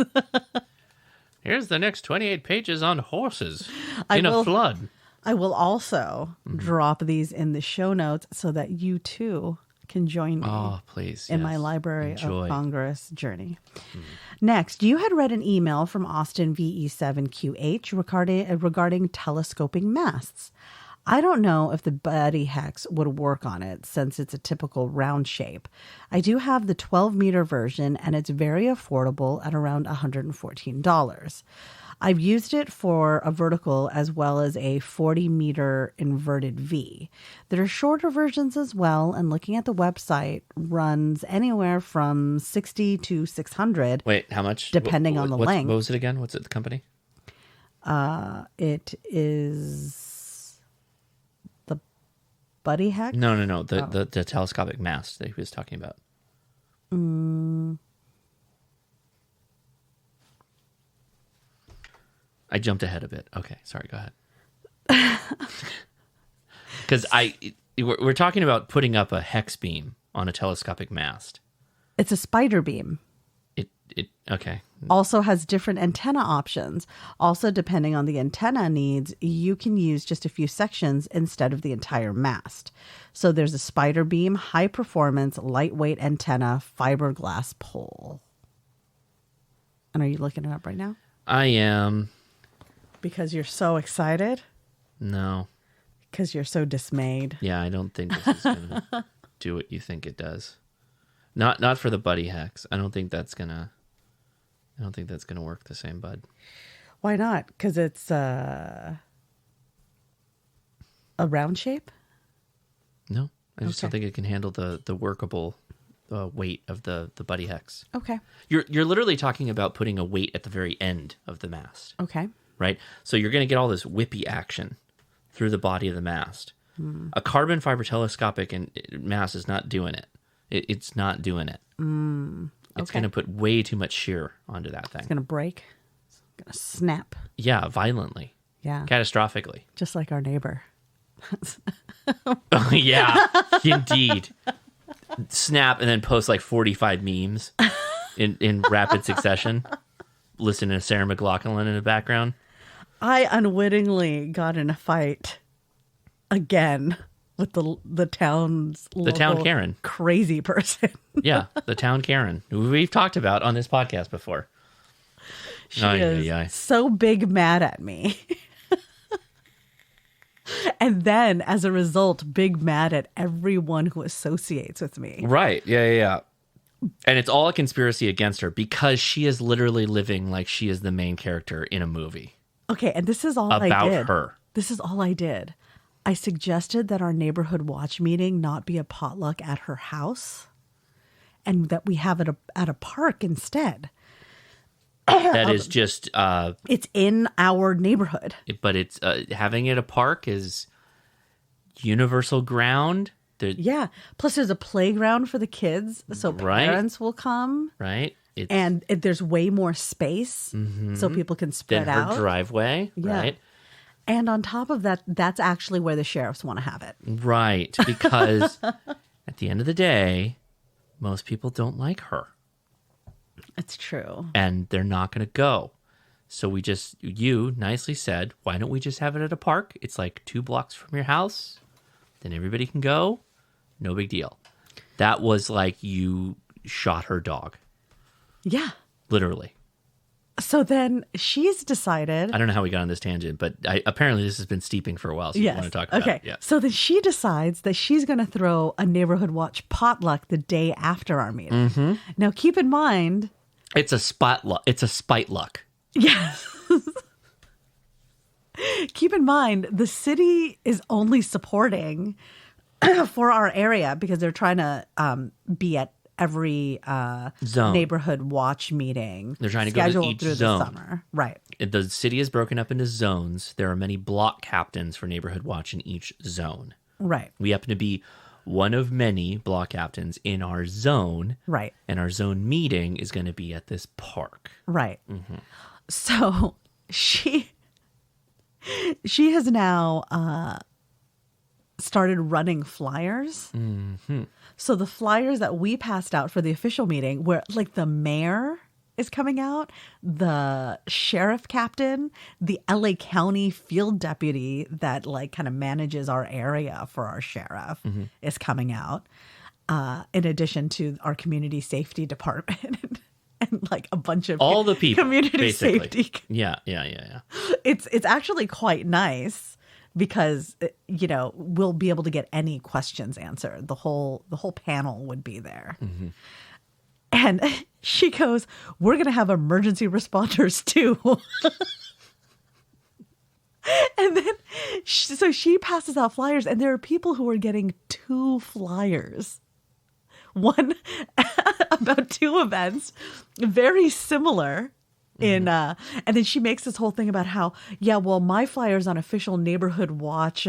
Here's the next 28 pages on horses I in a will- flood. I will also drop these in the show notes so that you too can join me. Oh, please. In yes. my Library Enjoy. of Congress journey. Next, you had read an email from Austin VE7QH regarding telescoping masts. I don't know if the Buddy Hex would work on it since it's a typical round shape. I do have the 12-meter version, and it's very affordable at around $114. I've used it for a vertical as well as a 40-meter inverted V. There are shorter versions as well, and looking at the website runs anywhere from $60 to $600. Wait, how much? Depending on the length. What was it again? What's it, the company? It is the Buddy Hex? No. The telescopic mast that he was talking about. I jumped ahead a bit. Okay, sorry, go ahead. Because we're talking about putting up a hex beam on a telescopic mast. It's a spider beam. Okay. Also has different antenna options. Also, depending on the antenna needs, you can use just a few sections instead of the entire mast. So there's a spider beam, high performance, lightweight antenna, fiberglass pole. And are you looking it up right now? I am. Because you're so excited? No. Because you're so dismayed. Yeah, I don't think this is going to do what you think it does. Not for the Buddy Hex. I don't think that's gonna work the same, bud. Why not? Because it's a round shape? No, I just don't think it can handle the workable weight of the Buddy Hex. Okay. You're literally talking about putting a weight at the very end of the mast. Okay. Right? So you're going to get all this whippy action through the body of the mast. A carbon fiber telescopic mast is not doing it. It's not doing it. It's going to put way too much shear onto that thing. It's going to break. It's going to snap. Yeah, violently. Yeah. Catastrophically. Just like our neighbor. Oh, yeah, indeed. Snap and then post like 45 memes in rapid succession. Listen to Sarah McLachlan in the background. I unwittingly got in a fight again with the town's town Karen. crazy person. Yeah, the town Karen, who we've talked about on this podcast before. She is so big mad at me. And then, as a result, big mad at everyone who associates with me. Right. Yeah. And it's all a conspiracy against her because she is literally living like she is the main character in a movie. Okay, and this is all I did. About her. This is all I did. I suggested that our neighborhood watch meeting not be a potluck at her house and that we have it at a park instead. That is just... it's in our neighborhood. But it's having it a park is universal ground. Yeah. Plus there's a playground for the kids, so parents will come. Right. And there's way more space, so people can spread out. Than her driveway, right? And on top of that, that's actually where the sheriffs want to have it. Right, because at the end of the day, most people don't like her. It's true. And they're not going to go. So you nicely said, why don't we just have it at a park? It's like 2 blocks from your house. Then everybody can go. No big deal. That was like you shot her dog. Yeah. Literally. So then she's decided... I don't know how we got on this tangent, but apparently this has been steeping for a while, so you want to talk about it. Yeah. So then she decides that she's going to throw a neighborhood watch potluck the day after our meeting. Mm-hmm. Now, keep in mind... It's a spite luck. Yes. Keep in mind, the city is only supporting for our area because they're trying to be at every neighborhood watch meeting. They're trying to go to each through zone. The summer. Right. The city is broken up into zones. There are many block captains for neighborhood watch in each zone. Right. We happen to be one of many block captains in our zone. Right. And our zone meeting is going to be at this park. Right. Mm-hmm. So she has now started running flyers. Mm-hmm. So the flyers that we passed out for the official meeting, where like the mayor is coming out, the sheriff captain, the LA County field deputy that like kind of manages our area for our sheriff is coming out, in addition to our community safety department and like a bunch of all the people community basically. Safety. Yeah. It's actually quite nice. Because, we'll be able to get any questions answered. The whole panel would be there. Mm-hmm. And she goes, we're going to have emergency responders too. And then, so she passes out flyers and there are people who are getting 2 flyers. One about 2 events, very similar. And then she makes this whole thing about how, my flyer's on official neighborhood watch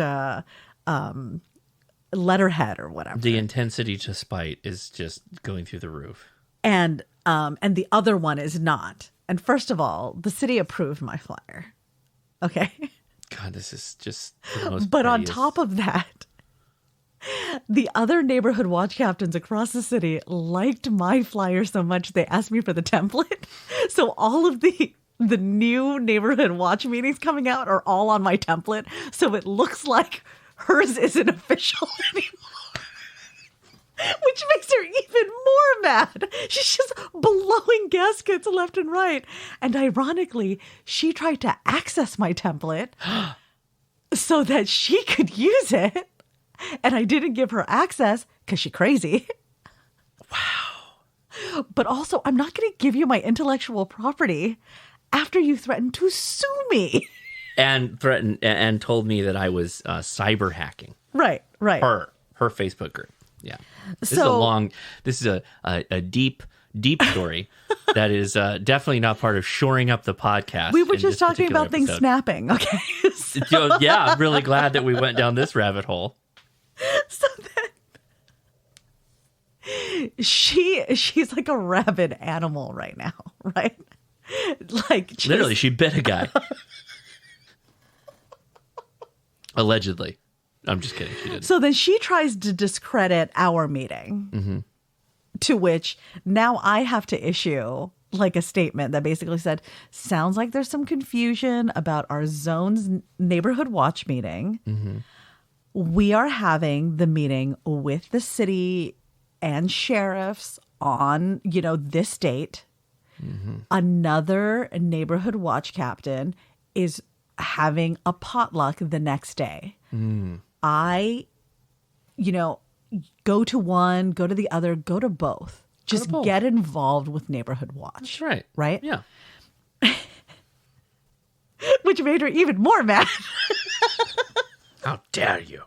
letterhead or whatever. The intensity to spite is just going through the roof. And the other one is not. And first of all, the city approved my flyer. Okay. God, this is just the most But on pettiest. top of that, the other neighborhood watch captains across the city liked my flyer so much they asked me for the template. So all of the new neighborhood watch meetings coming out are all on my template. So it looks like hers isn't official anymore. Which makes her even more mad. She's just blowing gaskets left and right. And ironically, she tried to access my template so that she could use it. And I didn't give her access because she's crazy. Wow. But also, I'm not going to give you my intellectual property after you threatened to sue me. And threatened and told me that I was cyber hacking. Right. Her Facebook group. Yeah. This is a deep story that is definitely not part of shoring up the podcast. We were just talking about things snapping. Okay. So, yeah, I'm really glad that we went down this rabbit hole. So she's like a rabid animal right now, right? Like just, Literally, she bit a guy. Allegedly. I'm just kidding. She didn't. So then she tries to discredit our meeting, to which now I have to issue like a statement that basically said, sounds like there's some confusion about our zone's neighborhood watch meeting. We are having the meeting with the city and sheriffs on, this date. Another neighborhood watch captain is having a potluck the next day. I, go to one, go to the other, go to both. Just get involved with neighborhood watch. That's right. Right? Yeah. Which made her even more mad. How dare you?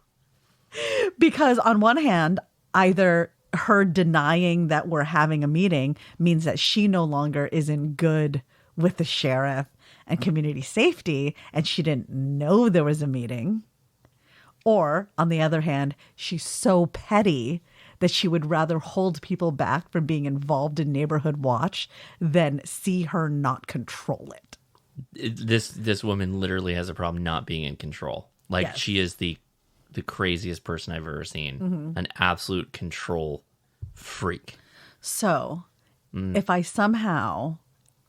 Because on one hand, either her denying that we're having a meeting means that she no longer is in good with the sheriff and community safety, and she didn't know there was a meeting. Or, on the other hand, she's so petty that she would rather hold people back from being involved in neighborhood watch than see her not control it. This woman literally has a problem not being in control. Like, Yes. she is the craziest person I've ever seen. An absolute control freak. So, if I somehow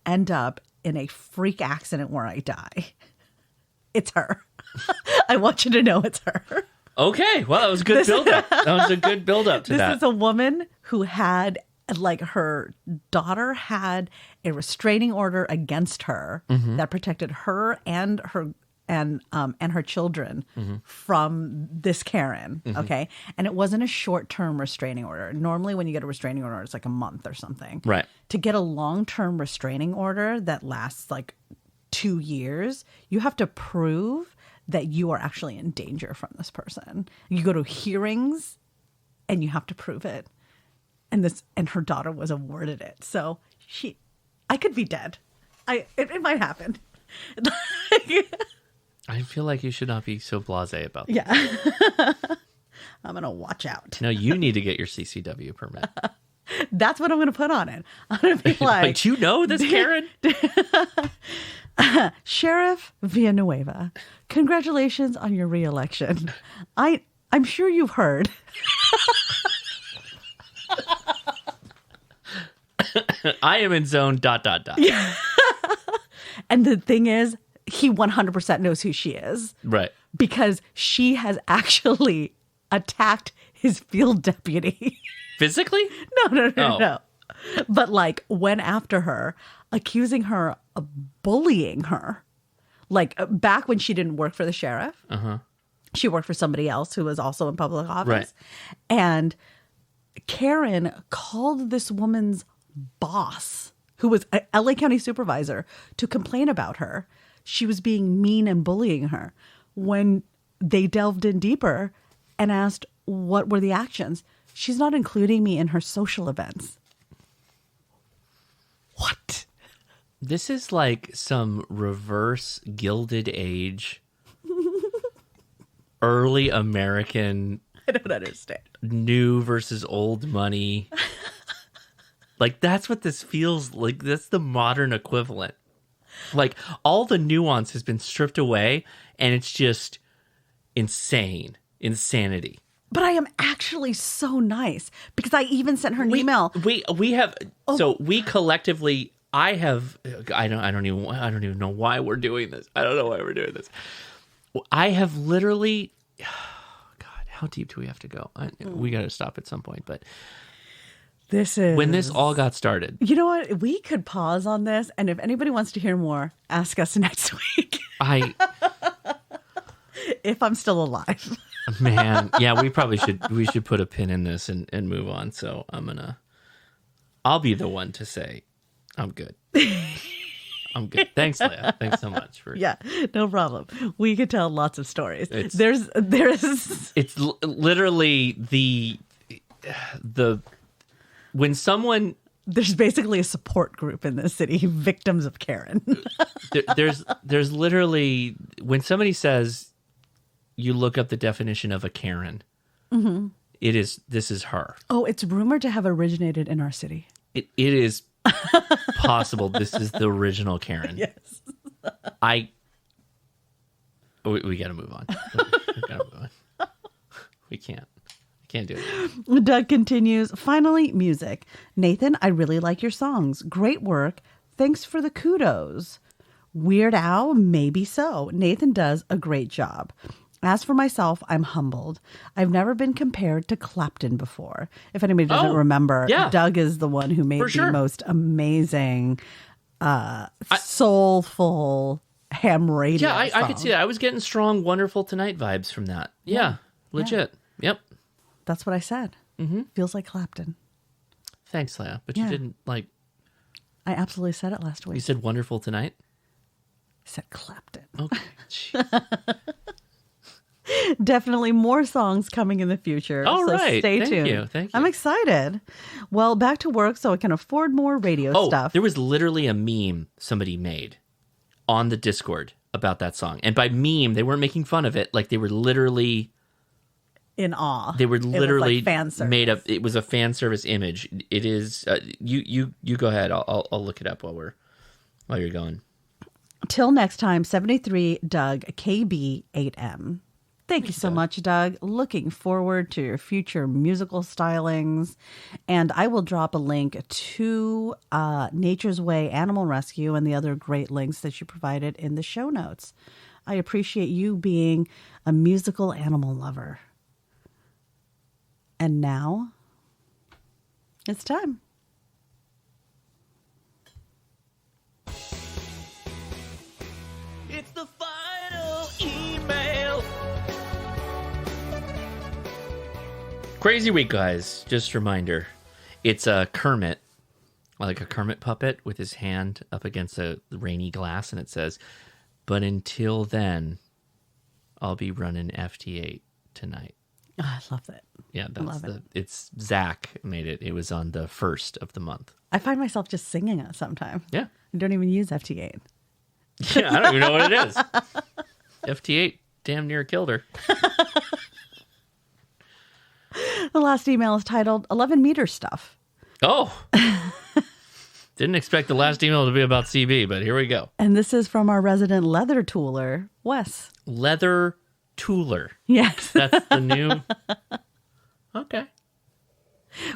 end up in a freak accident where I die, it's her. I want you to know it's her. Okay, well, that was a good build-up. That was a good build-up to that. This is a woman who had, like, her daughter had a restraining order against her that protected her and her children from this Karen. Okay, and it wasn't a short-term restraining order. Normally, when you get a restraining order, it's like a month or something. Right. To get a long-term restraining order that lasts like 2 years, you have to prove that you are actually in danger from this person. You go to hearings and you have to prove it. And her daughter was awarded it. So I could be dead. It might happen. I feel like you should not be so blasé about that. Yeah. I'm going to watch out. No, you need to get your CCW permit. That's what I'm going to put on it. I'm going to be like, Do you know this, Karen? Sheriff Villanueva, congratulations on your re-election. I'm sure you've heard. I am in zone ... Yeah. And the thing is, he 100% knows who she is. Right. Because she has actually attacked his field deputy. Physically? No. But like went after her, accusing her of bullying her. Like back when she didn't work for the sheriff. She worked for somebody else who was also in public office. Right. And Karen called this woman's boss, who was a LA County supervisor, to complain about her. She was being mean and bullying her. When they delved in deeper and asked what were the actions, she's not including me in her social events. What? This is like some reverse Gilded Age, early American. I don't understand. New versus old money. Like, that's what this feels like. That's the modern equivalent. Like, all the nuance has been stripped away, and it's just insanity. But I am actually so nice because I even sent her an email. We have so we collectively. I don't even know why we're doing this. I don't know why we're doing this. I have literally. God, how deep do we have to go? We got to stop at some point, but. This is when this all got started. You know what? We could pause on this, and if anybody wants to hear more, ask us next week. If I'm still alive. Man, yeah, we probably should put a pin in this and move on. So I'll be the one to say I'm good. I'm good. Thanks, Leah. Thanks so much for. Yeah, no problem. We could tell lots of stories. It's literally the when someone. There's basically a support group in this city, victims of Karen. there's literally when somebody says you look up the definition of a Karen, This is her. Oh, it's rumored to have originated in our city. It is possible this is the original Karen. Yes. We got to move on. We got to move on. We can't. I can't do it. Doug continues, finally, music. Nathan, I really like your songs. Great work. Thanks for the kudos. Weird Al, maybe so. Nathan does a great job. As for myself, I'm humbled. I've never been compared to Clapton before. If anybody doesn't remember, Doug is the one who made the most amazing, soulful ham radio I song. could see that. I was getting strong Wonderful Tonight vibes from that. Yeah, legit. Yeah. Yep. That's what I said. Mm-hmm. Feels like Clapton. Thanks, Leah. But you didn't like... I absolutely said it last week. You said Wonderful Tonight? I said Clapton. Okay. Definitely more songs coming in the future. All right. Stay tuned. Thank you. I'm excited. Well, back to work so I can afford more radio stuff. There was literally a meme somebody made on the Discord about that song. And by meme, they weren't making fun of it. Like, they were literally... in awe. They were literally fan service. made up. It was a fan service image. It is... You go ahead. I'll look it up while you're going. Till next time, 73 Doug, KB8M. Thank you so much, Doug. Looking forward to your future musical stylings. And I will drop a link to Nature's Way Animal Rescue and the other great links that you provided in the show notes. I appreciate you being a musical animal lover. And now, it's time. It's the final email. Crazy week, guys. Just a reminder. It's a Kermit, like a Kermit puppet with his hand up against a rainy glass, and it says, "But until then, I'll be running FT8 tonight." Oh, I love that. Yeah, it's Zach made it. It was on the 1st of the month. I find myself just singing it sometimes. Yeah. I don't even use FT8. Yeah, I don't even know what it is. FT8 damn near killed her. The last email is titled 11 meter stuff. Oh. Didn't expect the last email to be about CB, but here we go. And this is from our resident leather tooler, Wes. Leather tooler. Yes. That's the new... Okay.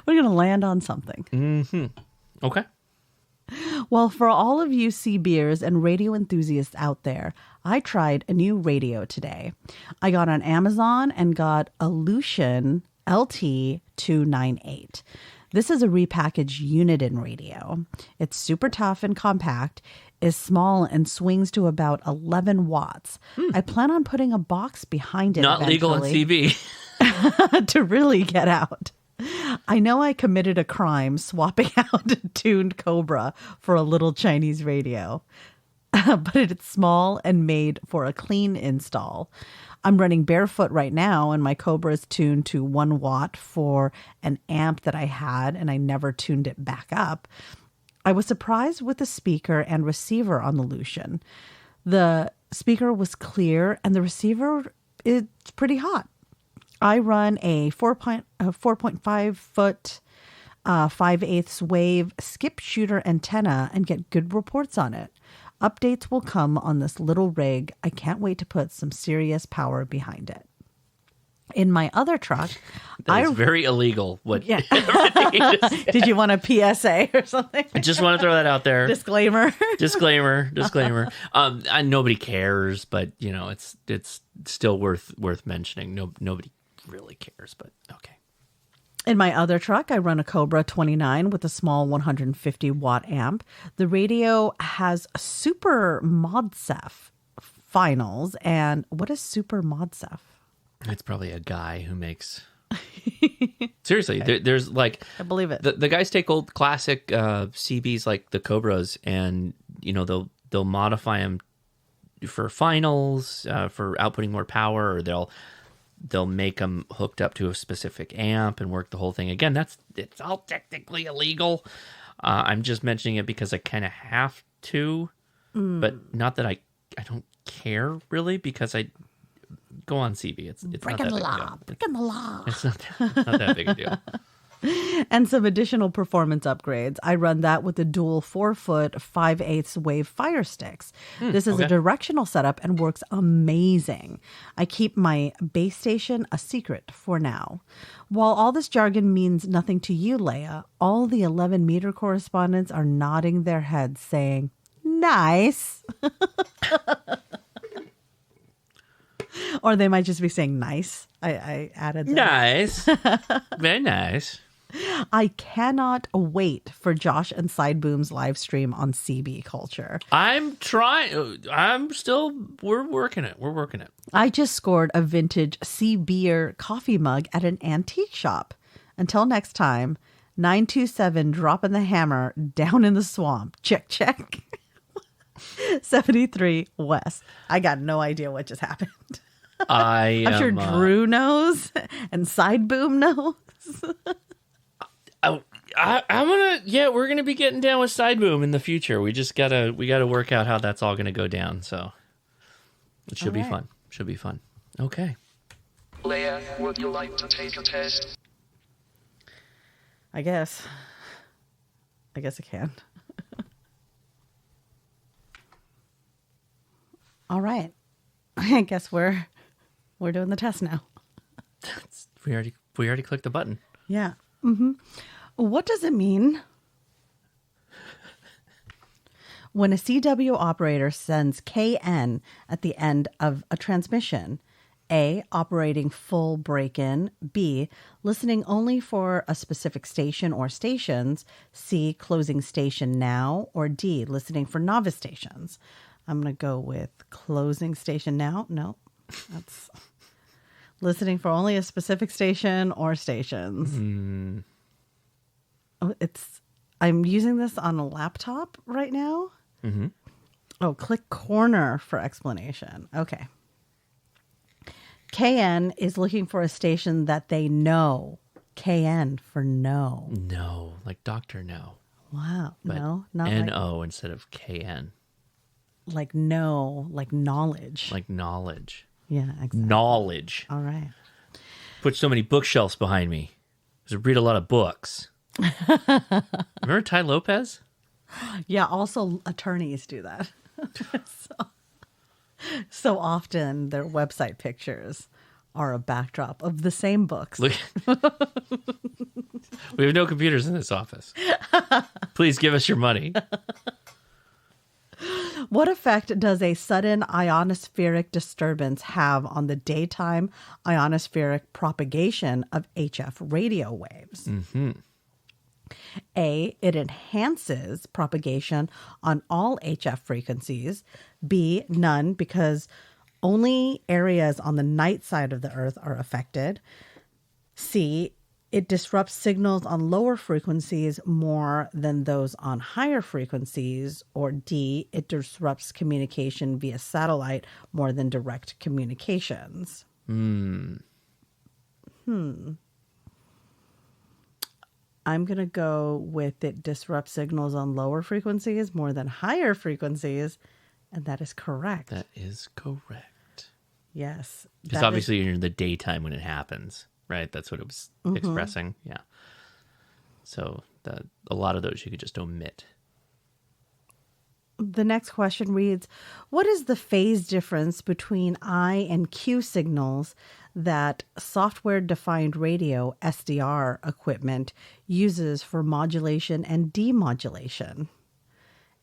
We're going to land on something. Mm-hmm. Okay. Well, for all of you sea beers and radio enthusiasts out there, I tried a new radio today. I got on Amazon and got Aleutian LT298. This is a repackaged Uniden radio. It's super tough and compact, is small, and swings to about 11 watts. I plan on putting a box behind it Not legal in CB. to really get out. I know I committed a crime swapping out a tuned Cobra for a little Chinese radio, but it's small and made for a clean install. I'm running barefoot right now, and my Cobra is tuned to 1 watt for an amp that I had, and I never tuned it back up. I was surprised with the speaker and receiver on the Lucian. The speaker was clear, and the receiver is pretty hot. I run a 4.5 foot 5/8 wave skip shooter antenna and get good reports on it. Updates will come on this little rig. I can't wait to put some serious power behind it. In my other truck, That is very illegal. What? Yeah. Did you want a PSA or something? I just want to throw that out there. Disclaimer. Disclaimer. Nobody cares, but you know, it's still worth mentioning. Nobody really cares, but okay. In my other truck, I run a Cobra 29 with a small 150 watt amp. The radio has Super ModSef finals. And what is Super ModSef? It's probably a guy who makes... Seriously, there's like... I believe it. The guys take old classic CBs like the Cobras, and you know they'll modify them for finals, for outputting more power, or they'll make them hooked up to a specific amp and work the whole thing. Again, it's all technically illegal. I'm just mentioning it because I kind of have to, but not that I don't care really, because Go on, CB. It's Breaking not the that big a law. deal. Breaking the law. It's not that big a deal. And some additional performance upgrades. I run that with the dual 4-foot 5/8 wave fire sticks. This is a directional setup and works amazing. I keep my base station a secret for now. While all this jargon means nothing to you, Leah, all the 11-meter correspondents are nodding their heads saying, nice. Or they might just be saying nice. I added that. Nice. Very nice. I cannot wait for Josh and Sideboom's live stream on CB Culture. I'm trying. We're working it. We're working it. I just scored a vintage Sea Beer coffee mug at an antique shop. Until next time, 927 dropping the hammer down in the swamp. Check, check. 73 West. I got no idea what just happened. I'm sure Drew knows and Sideboom knows. We're gonna be getting down with Sideboom in the future. We gotta work out how that's all gonna go down. So it should be fun. Should be fun. Okay. Leah, would you like to take a test? I guess I can. All right. I guess we're doing the test now. We already clicked the button. Yeah. Mm-hmm. What does it mean when a CW operator sends KN at the end of a transmission? A, operating full break-in. B, listening only for a specific station or stations. C, closing station now. Or D, listening for novice stations. I'm going to go with closing station now. No, that's listening for only a specific station or stations. Oh, I'm using this on a laptop right now. Mm-hmm. Oh, click corner for explanation. Okay. KN is looking for a station that they know. KN for no. No, like Dr. No. Wow. But no, not N-O like, instead of KN. Like no, like knowledge. Like knowledge. Yeah, exactly. Knowledge. All right. Put so many bookshelves behind me. Because I read a lot of books. Remember Ty Lopez? Yeah, also attorneys do that. So often their website pictures are a backdrop of the same books. Look, we have no computers in this office. Please give us your money. What effect does a sudden ionospheric disturbance have on the daytime ionospheric propagation of HF radio waves? Mm-hmm. A, it enhances propagation on all HF frequencies. B, none, because only areas on the night side of the Earth are affected. C, it disrupts signals on lower frequencies more than those on higher frequencies. Or D, it disrupts communication via satellite more than direct communications. I'm going to go with it disrupts signals on lower frequencies more than higher frequencies. And that is correct. That is correct. Yes. Because obviously you're in the daytime when it happens, right? That's what it was expressing. Yeah. So a lot of those you could just omit. The next question reads, what is the phase difference between I and Q signals that software-defined radio SDR equipment uses for modulation and demodulation?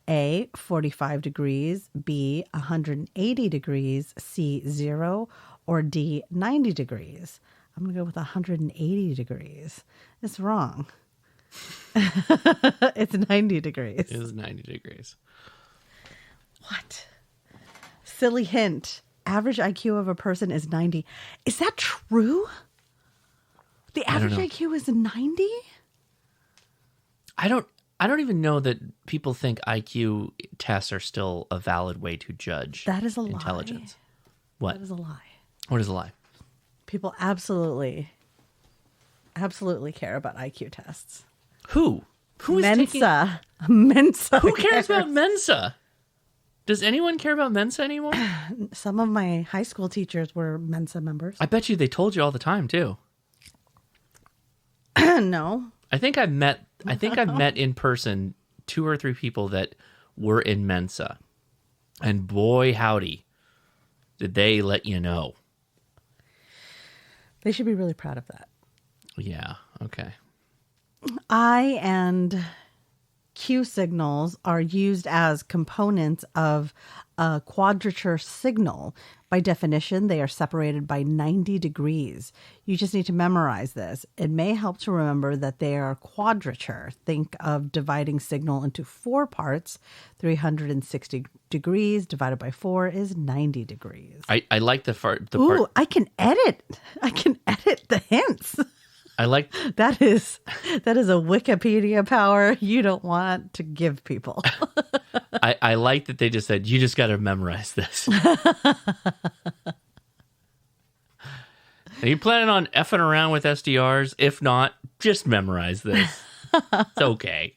A, 45 degrees, B, 180 degrees, C, 0, or D, 90 degrees. I'm going to go with 180 degrees. It's wrong. It's 90 degrees. It is 90 degrees. What? Silly hint. Average IQ of a person is 90. Is that true? The average IQ is 90? I don't even know that people think IQ tests are still a valid way to judge that is a intelligence. Lie. What? That is a lie. What is a lie? People absolutely care about IQ tests. Who? Who is Mensa. Mensa. Who cares about Mensa? Does anyone care about Mensa anymore? Some of my high school teachers were Mensa members. I bet you they told you all the time too. No. I think I've met in person 2 or 3 people that were in Mensa. And boy howdy, did they let you know. They should be really proud of that. Yeah, okay. I and Q signals are used as components of a quadrature signal. By definition, they are separated by 90 degrees. You just need to memorize this. It may help to remember that they are quadrature. Think of dividing signal into 4 parts. 360 degrees divided by 4 is 90 degrees. I like the part. Ooh, I can edit. I can edit the hints. I like that is a Wikipedia power you don't want to give people. I like that they just said you just got to memorize this. Are you planning on effing around with SDRs? If not, just memorize this. It's okay.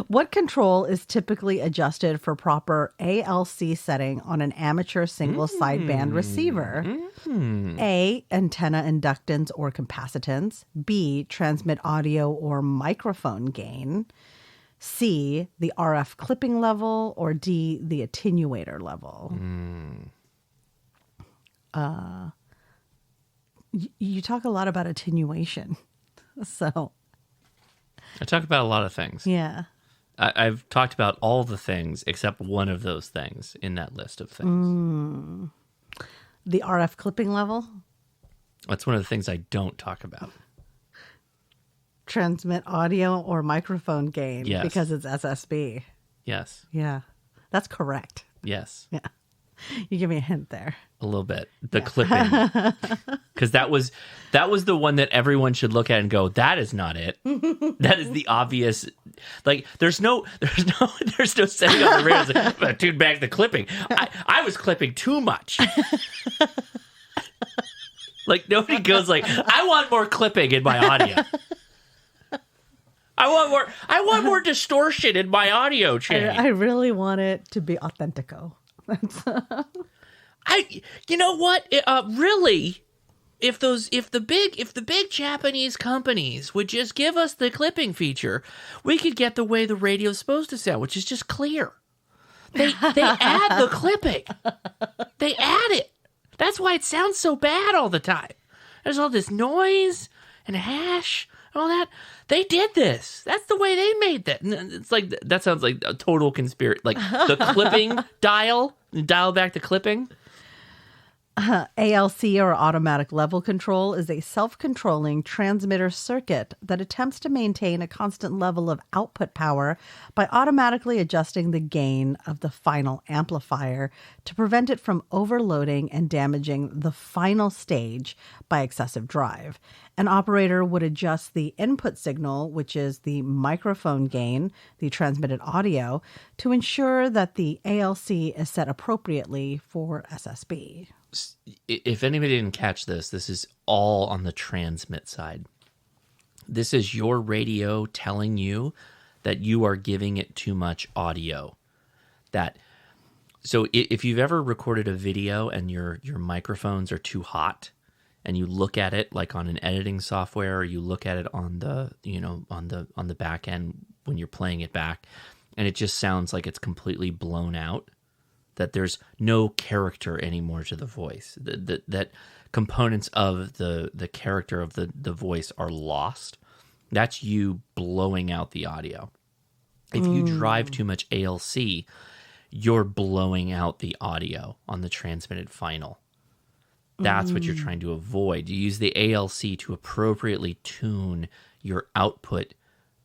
What control is typically adjusted for proper ALC setting on an amateur single sideband receiver? A, antenna inductance or capacitance. B, transmit audio or microphone gain. C, the RF clipping level. Or D, the attenuator level. You talk a lot about attenuation. So I talk about a lot of things. yeah. I've talked about all the things except one of those things in that list of things. The RF clipping level. That's one of the things I don't talk about. Transmit audio or microphone gain. Yes. Because it's SSB. Yes. Yeah. That's correct. Yes. Yeah. You give me a hint there. A little bit. The clipping. Because that was the one that everyone should look at and go, that is not it. That is the obvious. Like, there's no setting on the radio. Like, tune back the clipping. I was clipping too much. Like, nobody goes like, I want more clipping in my audio. I want more distortion in my audio chain. I really want it to be authentico. You know what? Really, if the big Japanese companies would just give us the clipping feature, we could get the way the radio's supposed to sound, which is just clear. They add the clipping. They add it. That's why it sounds so bad all the time. There's all this noise and hash and all that. They did this. That's the way they made that. It's like, that sounds like a total conspiracy. Like the clipping dial back the clipping. ALC or automatic level control is a self-controlling transmitter circuit that attempts to maintain a constant level of output power by automatically adjusting the gain of the final amplifier to prevent it from overloading and damaging the final stage by excessive drive. An operator would adjust the input signal, which is the microphone gain, the transmitted audio, to ensure that the ALC is set appropriately for SSB. If anybody didn't catch this is all on the transmit side. This is your radio telling you that you are giving it too much audio. So if you've ever recorded a video and your microphones are too hot, and you look at it like on an editing software, or you look at it on the on the back end when you're playing it back, and it just sounds like it's completely blown out, that there's no character anymore to the voice, that components of the character of the voice are lost. That's you blowing out the audio. If you drive too much ALC, you're blowing out the audio on the transmitted final. That's what you're trying to avoid. You use the ALC to appropriately tune your output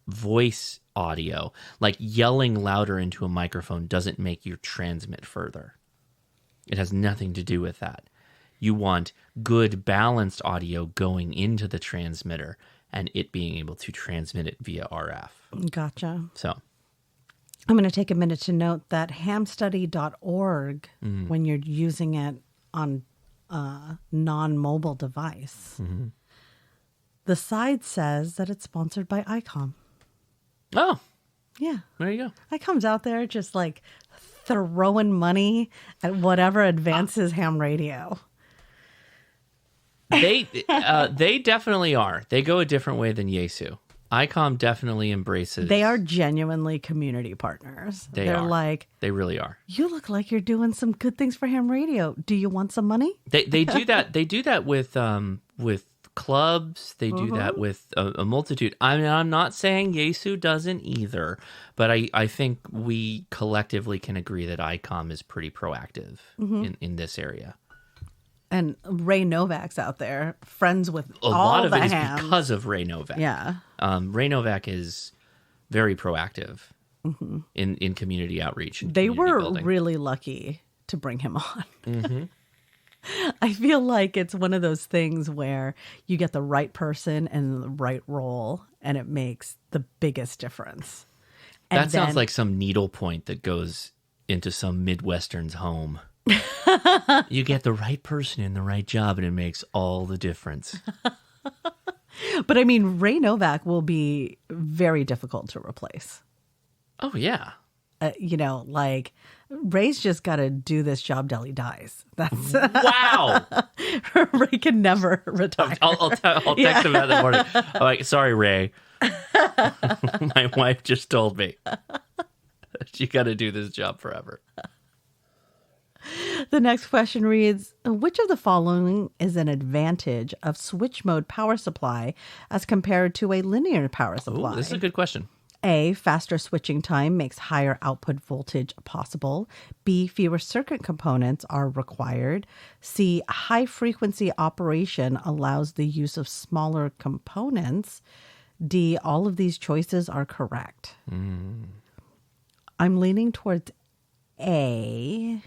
voice audio. Like yelling louder into a microphone doesn't make your transmit further. It has nothing to do with that. You want good balanced audio going into the transmitter and it being able to transmit it via RF. Gotcha. So I'm going to take a minute to note that hamstudy.org, when you're using it on a non-mobile device, the side says that it's sponsored by ICOM. Oh, yeah. There you go. ICOM's out there just like throwing money at whatever advances ham radio. They definitely are. They go a different way than Yesu. ICOM definitely embraces. They are genuinely community partners. They're like, they really are. You look like you're doing some good things for ham radio. Do you want some money? They do that. They do that with clubs. They do that with a multitude. I mean, I'm not saying Yesu doesn't either, but I think we collectively can agree that ICOM is pretty proactive in this area. And Ray Novak's out there, friends with a all lot of the it is hams. because of Ray Novak. Yeah. Ray Novak is very proactive in community outreach. And they community were building. really lucky to bring him on. I feel like it's one of those things where you get the right person and the right role, and it makes the biggest difference. And That sounds like some needlepoint that goes into some Midwestern's home. You get the right person in the right job, and it makes all the difference. But I mean, Ray Novak will be very difficult to replace. Oh, yeah. Like Ray's just got to do this job till he dies. That's Wow. Ray can never retire. I'll text him that in the morning. I'm like, sorry, Ray. My wife just told me. You got to do this job forever. The next question reads, which of the following is an advantage of switch mode power supply as compared to a linear power supply? Ooh, this is a good question. A, faster switching time makes higher output voltage possible. B, fewer circuit components are required. C, high frequency operation allows the use of smaller components. D, all of these choices are correct. I'm leaning towards A.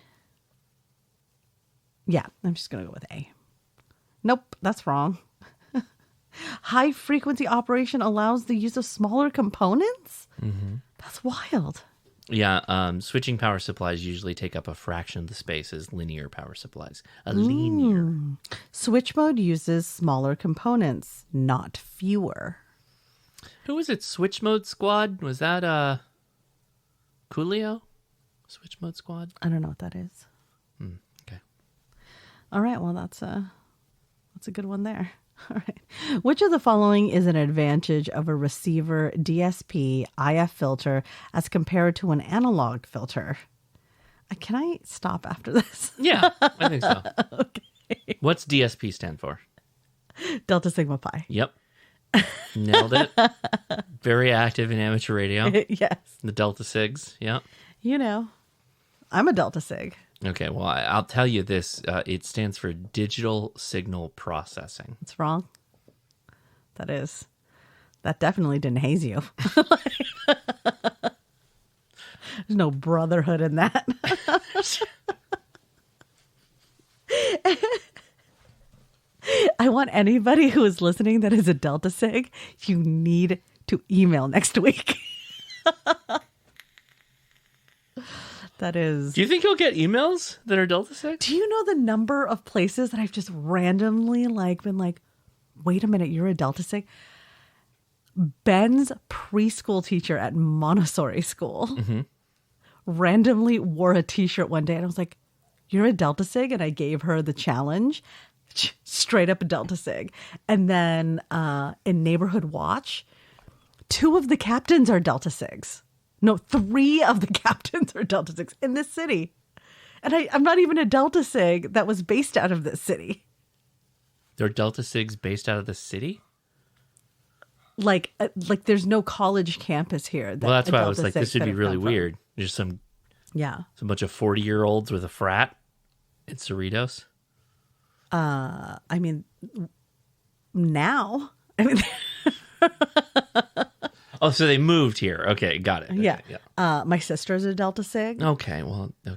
Yeah, I'm just going to go with A. Nope, that's wrong. High frequency operation allows the use of smaller components? That's wild. Yeah, switching power supplies usually take up a fraction of the space as linear power supplies. Linear. Switch mode uses smaller components, not fewer. Who was it? Switch Mode Squad? Was that Coolio? Switch Mode Squad? I don't know what that is. Okay. All right, well, that's a good one there. All right. Which of the following is an advantage of a receiver DSP IF filter as compared to an analog filter? Can I stop after this? Yeah, I think so. Okay. What's DSP stand for? Delta Sigma Pi. Yep. Nailed it. Very active in amateur radio. Yes. The Delta Sigs. Yep. I'm a Delta Sig. Okay, well, I'll tell you this. It stands for Digital Signal Processing. It's wrong. That definitely didn't haze you. There's no brotherhood in that. I want anybody who is listening that is a Delta Sig, you need to email next week. That is. Do you think you'll get emails that are Delta Sig? Do you know the number of places that I've just randomly been like, wait a minute, you're a Delta Sig? Ben's preschool teacher at Montessori school randomly wore a t-shirt one day and I was like, you're a Delta Sig? And I gave her the challenge. Straight up a Delta Sig. And then in Neighborhood Watch, 2 of the captains are Delta Sigs. No, 3 of the captains are Delta Sigs in this city. And I'm not even a Delta Sig that was based out of this city. They're Delta Sigs based out of the city? Like there's no college campus here. Well, that's why I was like, this would be really weird. There's some bunch of 40-year-olds with a frat in Cerritos. I mean, now. I mean... Oh, so they moved here. Okay, got it. Okay, yeah. My sister's a Delta Sig. Okay, okay.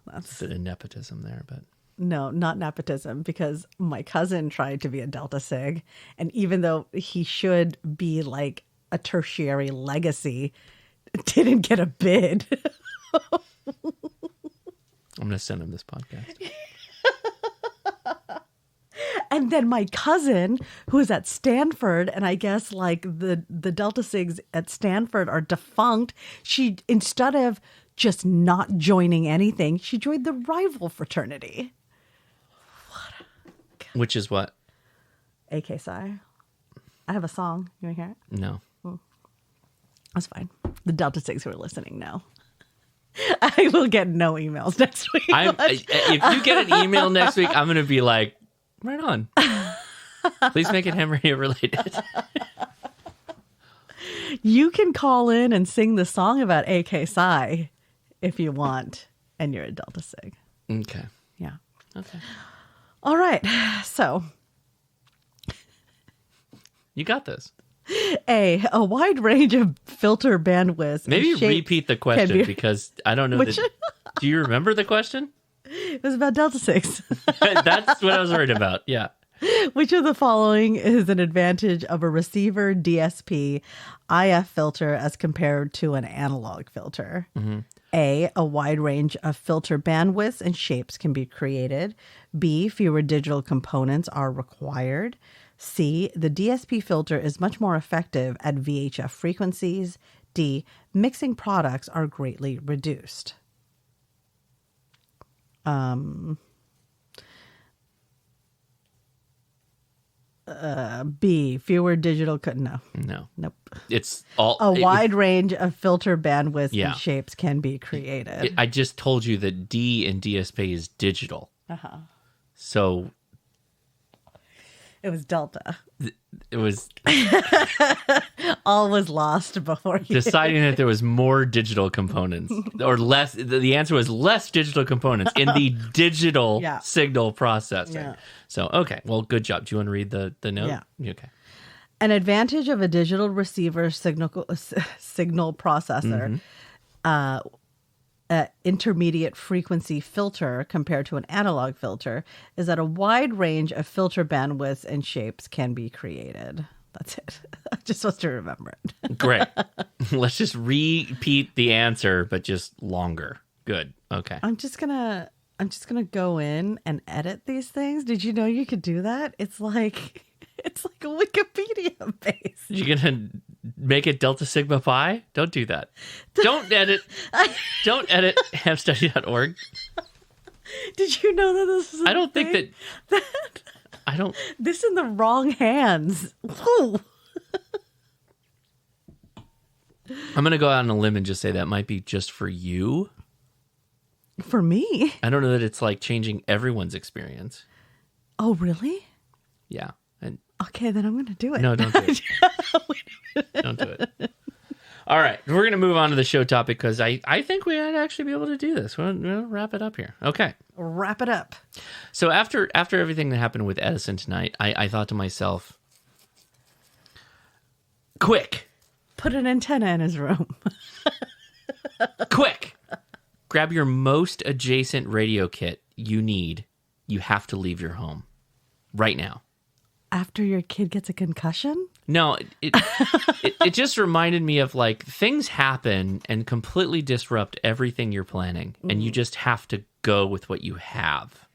That's a bit of nepotism there, but... No, not nepotism, because my cousin tried to be a Delta Sig, and even though he should be like a tertiary legacy, didn't get a bid. I'm going to send him this podcast. And then my cousin, who is at Stanford, and I guess like the Delta Sigs at Stanford are defunct, she, instead of just not joining anything. She joined the rival fraternity. Which is what? AK Psi. I have a song. You want to hear it? No. That's fine. The Delta 6 who are listening know. I will get no emails next week. If you get an email next week, I'm going to be like, right on. Please make it ham radio related. You can call in and sing the song about AK Psi if you want, and you're a Delta Sig. Okay. Yeah. Okay. All right. So. You got this. A wide range of filter bandwidths. Maybe repeat the question because I don't know. Do you remember the question? It was about Delta 6. That's what I was worried about. Yeah. Which of the following is an advantage of a receiver DSP IF filter as compared to an analog filter? Mm-hmm. A wide range of filter bandwidths and shapes can be created. B, fewer digital components are required. C, the DSP filter is much more effective at VHF frequencies. D, mixing products are greatly reduced. B, fewer digital... Nope. It's all... A wide range of filter bandwidths and shapes can be created. I just told you that D in DSP is digital. Uh-huh. So... It was Delta. It was... All was lost before you... Deciding that there was more digital components or less. The answer was less digital components in the digital signal processing. Yeah. So, okay. Well, good job. Do you want to read the note? Yeah. Okay. An advantage of a digital receiver signal processor, intermediate frequency filter compared to an analog filter is that a wide range of filter bandwidths and shapes can be created. That's it. I just supposed to remember it. Great. Let's just repeat the answer, but just longer. Good. Okay. I'm just gonna go in and edit these things. Did you know you could do that? It's like a Wikipedia base. You're gonna make it Delta Sigma Pi? Don't do that. Don't edit. Don't edit hamstudy.org. Did you know that this is I don't think that I don't... This in the wrong hands. Whoa. I'm going to go out on a limb and just say that might be just for you. For me? I don't know that it's like changing everyone's experience. Oh, really? Yeah. And okay, then I'm going to do it. No, don't do it. Don't do it. All right. We're going to move on to the show topic because I think we might actually be able to do this. We'll wrap it up here. Okay. Wrap it up. So after everything that happened with Edison tonight, I thought to myself, quick. Put an antenna in his room. Quick. Grab your most adjacent radio kit you need. You have to leave your home right now. After your kid gets a concussion? No, it just reminded me of like things happen and completely disrupt everything you're planning. And you just have to go with what you have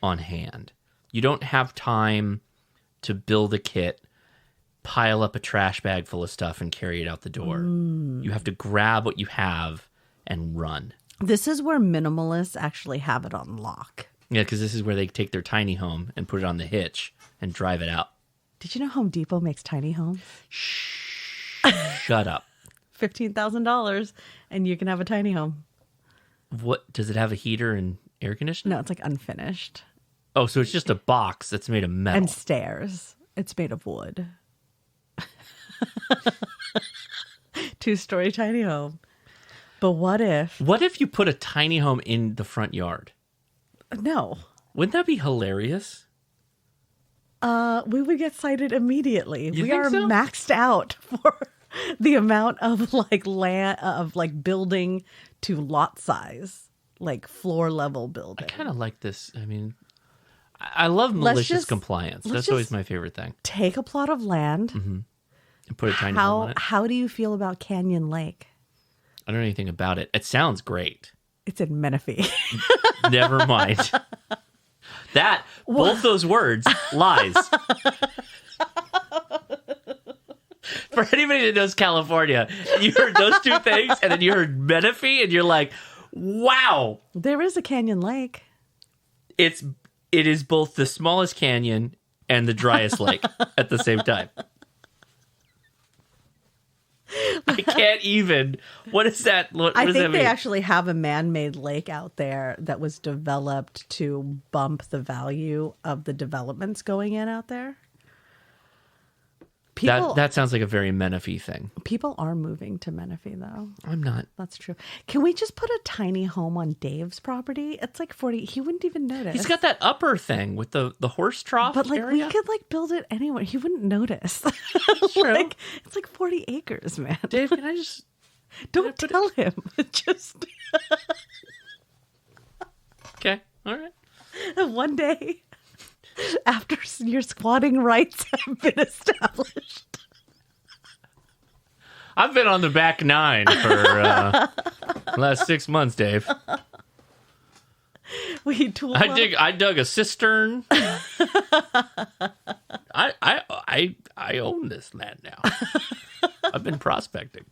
on hand. You don't have time to build a kit, pile up a trash bag full of stuff and carry it out the door. You have to grab what you have and run. This is where minimalists actually have it on lock. Yeah, because this is where they take their tiny home and put it on the hitch and drive it out. Did you know Home Depot makes tiny homes? Shut up. $15,000 and you can have a tiny home. What? Does it have a heater and air conditioning? No, it's like unfinished. Oh, so it's just a box that's made of metal. And stairs. It's made of wood. 2-story tiny home. But what if... What if you put a tiny home in the front yard? No. Wouldn't that be hilarious? We would get cited immediately. You we think are so? maxed out for the amount of like land of like building to lot size, like floor level building. I kind of like this. I mean, I love malicious compliance. That's always my favorite thing. Take a plot of land and put a tiny home on it. How do you feel about Canyon Lake? I don't know anything about it. It sounds great. It's in Menifee. Never mind. Both those words, lies. For anybody that knows California, you heard those two things, and then you heard Menifee, and you're like, wow. There is a canyon lake. It is both the smallest canyon and the driest lake at the same time. I can't even. What is that? I think they actually have a man-made lake out there that was developed to bump the value of the developments going in out there. That sounds like a very Menifee thing. People are moving to Menifee, though. I'm not. That's true. Can we just put a tiny home on Dave's property? It's like 40. He wouldn't even notice. He's got that upper thing with the horse trough. But area. we could build it anywhere. He wouldn't notice. True. It's like 40 acres, man. Dave, can I just don't tell him? Just okay. All right. One day, after your squatting rights have been established. I've been on the back nine for the last 6 months, Dave. I dug a cistern. I own this land now. I've been prospecting.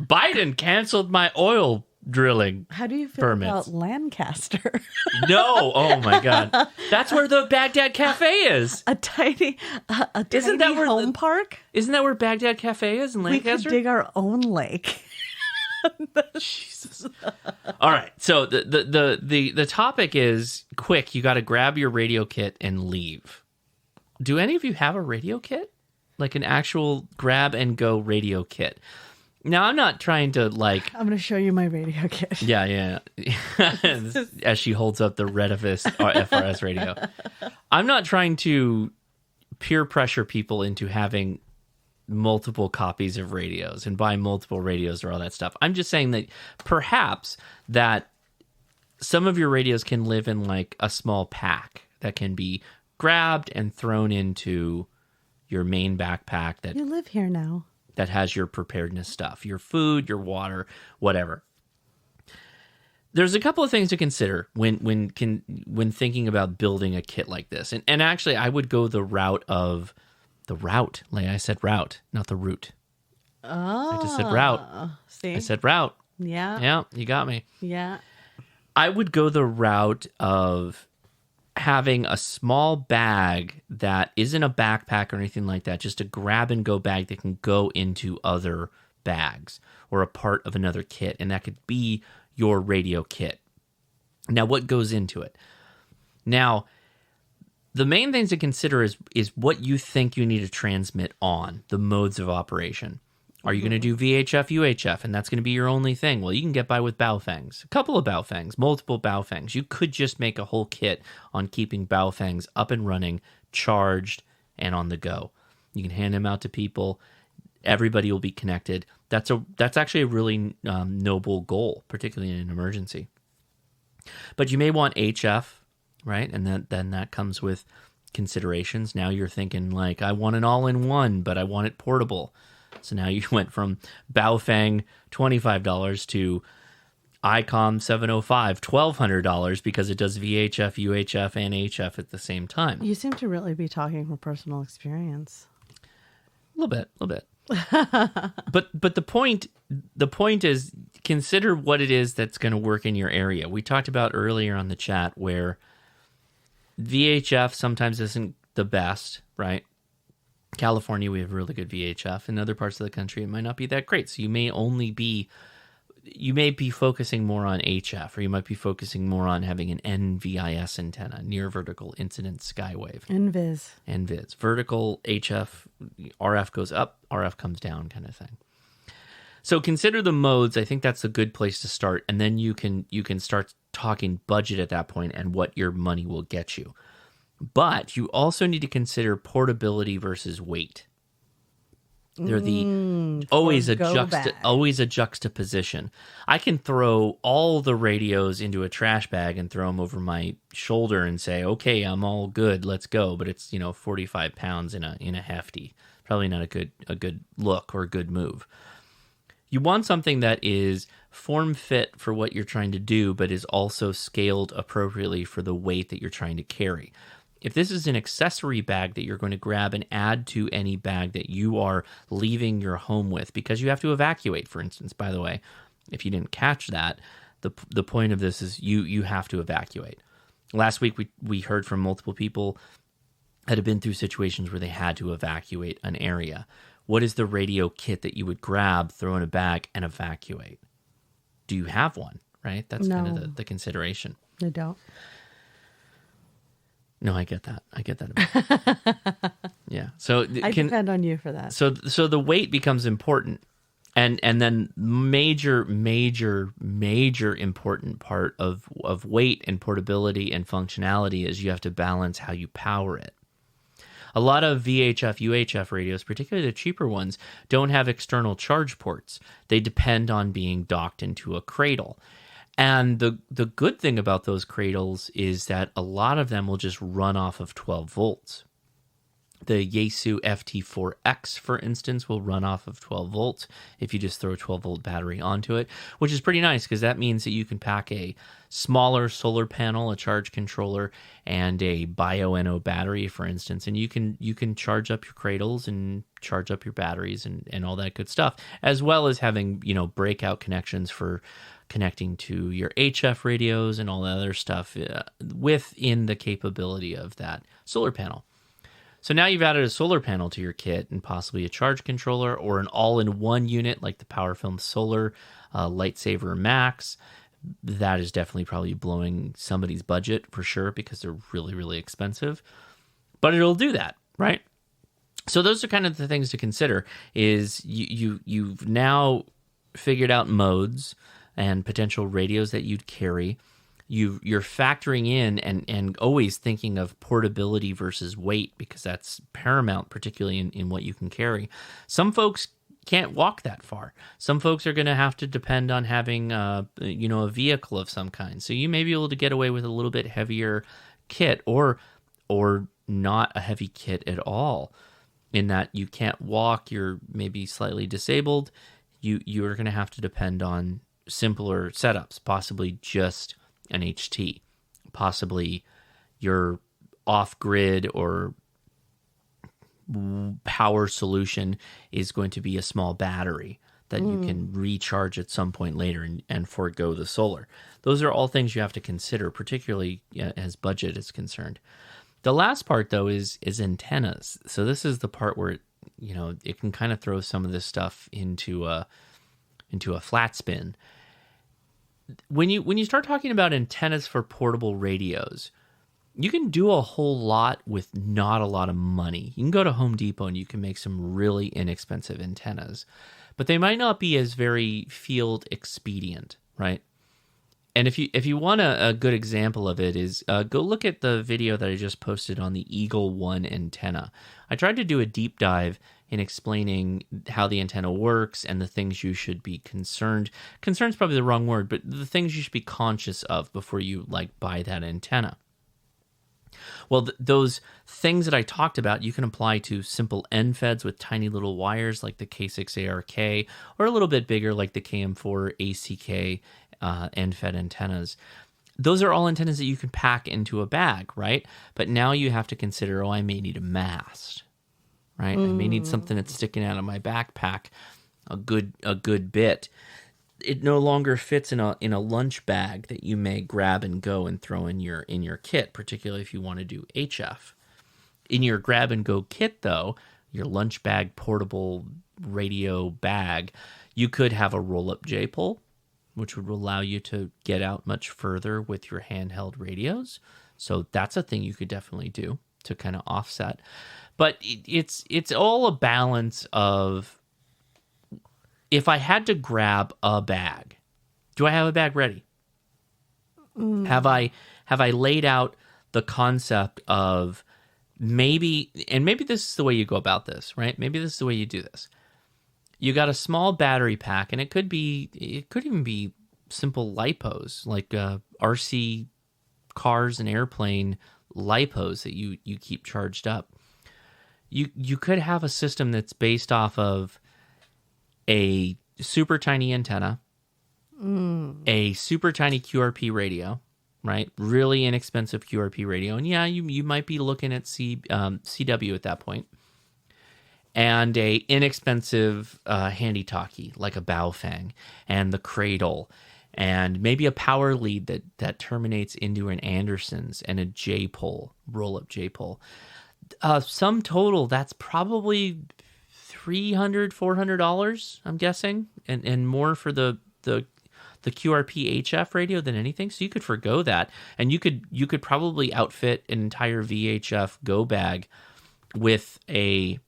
Biden canceled my oil drilling. How do you feel permits. about Lancaster? No, oh my God, that's where the Baghdad Cafe is. A tiny home park. Isn't that where Baghdad Cafe is in Lancaster? We could dig our own lake. Jesus. All right, so the topic is quick. You got to grab your radio kit and leave. Do any of you have a radio kit, like an actual grab and go radio kit? Now, I'm not trying to I'm going to show you my radio kit. Yeah. As she holds up the Redivist FRS radio. I'm not trying to peer pressure people into having multiple copies of radios and buy multiple radios or all that stuff. I'm just saying that perhaps that some of your radios can live in like a small pack that can be grabbed and thrown into your main backpack. That you live here now. That has your preparedness stuff, your food, your water, whatever. There's a couple of things to consider when thinking about building a kit like this. And actually, I would go the route, Leah. I said route, not the route. Oh. I just said route. See? I said route. Yeah. Yeah, you got me. Yeah. I would go the route of having a small bag that isn't a backpack or anything like that, just a grab-and-go bag that can go into other bags or a part of another kit, and that could be your radio kit. Now, what goes into it? Now, the main things to consider is what you think you need to transmit on, the modes of operation. Are you going to do VHF, UHF, and that's going to be your only thing? Well, you can get by with Baofangs, a couple of Baofangs, multiple Baofangs. You could just make a whole kit on keeping Baofangs up and running, charged, and on the go. You can hand them out to people. Everybody will be connected. That's actually a really noble goal, particularly in an emergency. But you may want HF, right? And then that comes with considerations. Now you're thinking like, I want an all-in-one, but I want it portable. So now you went from Baofeng $25 to ICOM 705 $1,200 because it does VHF, UHF, and HF at the same time. You seem to really be talking from personal experience. A little bit. But the point is, consider what it is that's going to work in your area. We talked about earlier on the chat where VHF sometimes isn't the best, right? California, we have really good VHF. In other parts of the country, it might not be that great. So you may be focusing more on HF, or you might be focusing more on having an NVIS antenna, near vertical incident skywave. NVIS. Vertical HF, RF goes up, RF comes down kind of thing. So consider the modes. I think that's a good place to start. And then you can start talking budget at that point and what your money will get you. But you also need to consider portability versus weight. They're always a juxtaposition. I can throw all the radios into a trash bag and throw them over my shoulder and say, "Okay, I'm all good. Let's go." But it's 45 pounds in a hefty. Probably not a good look or a good move. You want something that is form fit for what you're trying to do, but is also scaled appropriately for the weight that you're trying to carry. If this is an accessory bag that you're going to grab and add to any bag that you are leaving your home with, because you have to evacuate, for instance, by the way, if you didn't catch that, the point of this is you have to evacuate. Last week, we heard from multiple people that have been through situations where they had to evacuate an area. What is the radio kit that you would grab, throw in a bag, and evacuate? Do you have one, right? That's kind of the consideration. I don't. No, I get that. About yeah. So I depend on you for that. So the weight becomes important. And then major important part of weight and portability and functionality is you have to balance how you power it. A lot of VHF, UHF radios, particularly the cheaper ones, don't have external charge ports. They depend on being docked into a cradle. And the good thing about those cradles is that a lot of them will just run off of 12 volts. The Yaesu FT4X, for instance, will run off of 12 volts if you just throw a 12-volt battery onto it, which is pretty nice because that means that you can pack a smaller solar panel, a charge controller, and a bio-NO battery, for instance, and you can charge up your cradles and charge up your batteries and all that good stuff, as well as having, breakout connections for connecting to your HF radios and all that other stuff within the capability of that solar panel. So now you've added a solar panel to your kit and possibly a charge controller or an all-in-one unit like the PowerFilm Solar Lightsaber Max. That is definitely probably blowing somebody's budget for sure because they're really, really expensive. But it'll do that, right? So those are kind of the things to consider is you've now figured out modes and potential radios that you'd carry. You're factoring in and always thinking of portability versus weight because that's paramount, particularly in what you can carry. Some folks can't walk that far. Some folks are going to have to depend on having a vehicle of some kind. So you may be able to get away with a little bit heavier kit or not a heavy kit at all, in that you can't walk, you're maybe slightly disabled. You're going to have to depend on simpler setups, possibly just an HT, possibly your off-grid or power solution is going to be a small battery that you can recharge at some point later and forego the solar. Those are all things you have to consider, particularly as budget is concerned. The last part, though, is antennas. So this is the part where it can kind of throw some of this stuff into a flat spin. When you start talking about antennas for portable radios, you can do a whole lot with not a lot of money. You can go to Home Depot and you can make some really inexpensive antennas, but they might not be as very field expedient, right? And if you want a good example of it is go look at the video that I just posted on the Eagle One antenna. I tried to do a deep dive in explaining how the antenna works and the things you should be concerned. Concerned is probably the wrong word, but the things you should be conscious of before you buy that antenna. Well, those things that I talked about, you can apply to simple NFEDs with tiny little wires like the K6ARK, or a little bit bigger like the KM4 ACK NFED antennas. Those are all antennas that you can pack into a bag, right? But now you have to consider, I may need a mast, right? I may need something that's sticking out of my backpack a good bit. It no longer fits in a lunch bag that you may grab and go and throw in your kit, particularly if you want to do HF. In your grab and go kit, though, your lunch bag portable radio bag, you could have a roll-up J-pole, which would allow you to get out much further with your handheld radios. So that's a thing you could definitely do to kind of offset. But it's all a balance of, if I had to grab a bag, do I have a bag ready? Have I laid out the concept of maybe this is the way you go about this, right? Maybe this is the way you do this. You got a small battery pack, and it could even be simple lipos, like RC cars and airplane lipos that you keep charged up. You could have a system that's based off of a super tiny antenna, a super tiny QRP radio, right? Really inexpensive QRP radio. And yeah, you might be looking at CW at that point. And a inexpensive handy talkie, like a Baofeng, and the Cradle, and maybe a power lead that terminates into an Anderson's and a J-pole, roll-up J-pole. Sum total, that's probably $300, $400, I'm guessing, and more for the QRP HF radio than anything. So you could forgo that, and you could probably outfit an entire VHF go bag with a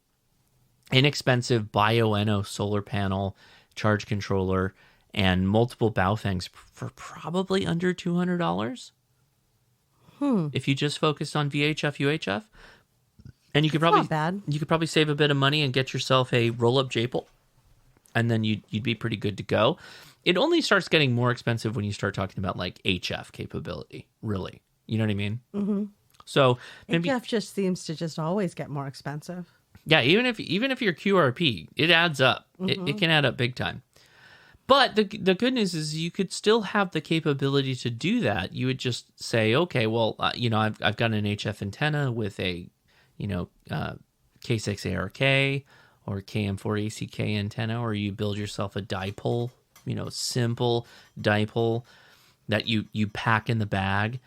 inexpensive Bioenno solar panel, charge controller, and multiple Baofengs for probably under $200. If you just focused on VHF, UHF. And you could probably not bad. You could probably save a bit of money and get yourself a roll-up J-pole, and then you'd be pretty good to go. It only starts getting more expensive when you start talking about like HF capability, really. You know what I mean? Mm-hmm. So maybe HF just seems to just always get more expensive. yeah, even if you're QRP, it adds up. It can add up big time. But the good news is you could still have the capability to do that. You would just say, okay, well, I've got an HF antenna with a K6ARK or KM4ACK antenna, or you build yourself a dipole, simple dipole that you pack in the bag,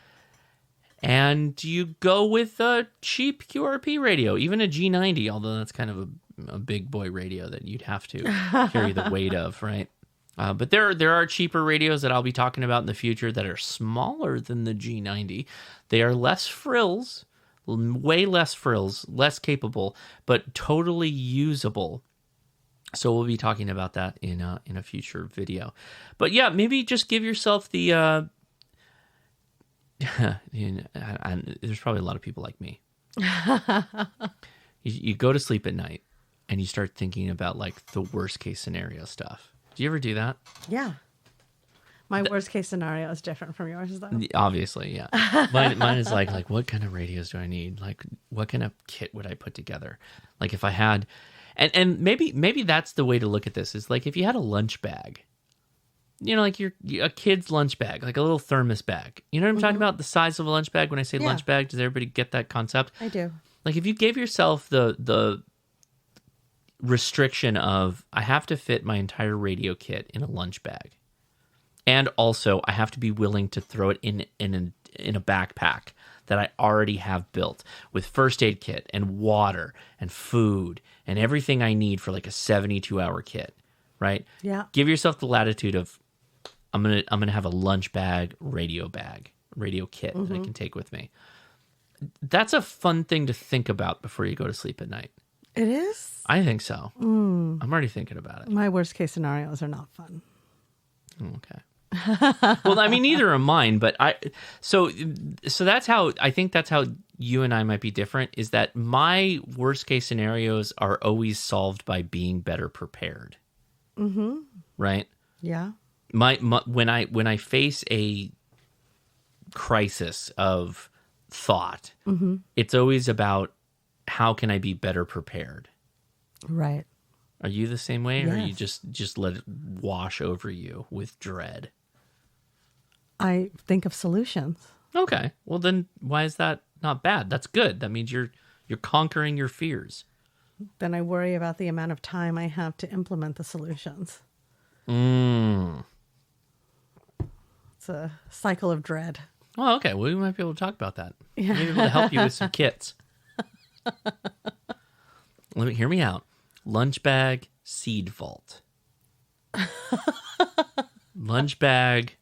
and you go with a cheap QRP radio, even a G90, although that's kind of a big boy radio that you'd have to carry the weight of, right? But there are cheaper radios that I'll be talking about in the future that are smaller than the G90. They are less frills, way less frills, less capable, but totally usable. So we'll be talking about that in a future video. But yeah, maybe just give yourself the. There's probably a lot of people like me. You go to sleep at night and you start thinking about like the worst case scenario stuff. Do you ever do that? Yeah. My worst case scenario is different from yours, though. Obviously, yeah. Mine is like what kind of radios do I need? Like, what kind of kit would I put together? Like, if I had, and maybe that's the way to look at this, is like if you had a lunch bag, like a kid's lunch bag, like a little thermos bag. You know what I'm talking about? The size of a lunch bag. When I say lunch bag, does everybody get that concept? I do. Like if you gave yourself the restriction of, I have to fit my entire radio kit in a lunch bag. And also, I have to be willing to throw it in a backpack that I already have built with first aid kit and water and food and everything I need for like a 72-hour kit, right? Yeah. Give yourself the latitude of, I'm gonna have a lunch bag, radio kit that I can take with me. That's a fun thing to think about before you go to sleep at night. It is? I think so. I'm already thinking about it. My worst case scenarios are not fun. Okay. Well, I mean, neither are mine, but so that's how I think that's how you and I might be different, is that my worst case scenarios are always solved by being better prepared. Mm-hmm. Right? Yeah. My when I face a crisis of thought, it's always about how can I be better prepared? Right. Are you the same way, Yes. or you just let it wash over you with dread? I think of solutions. Okay. Well, then why is that not bad? That's good. That means you're conquering your fears. Then I worry about the amount of time I have to implement the solutions. Mm. It's a cycle of dread. Well, okay. Well, we might be able to talk about that. Yeah. Maybe able to help you with some kits. Hear me out. Lunch bag, seed vault. Lunch bag,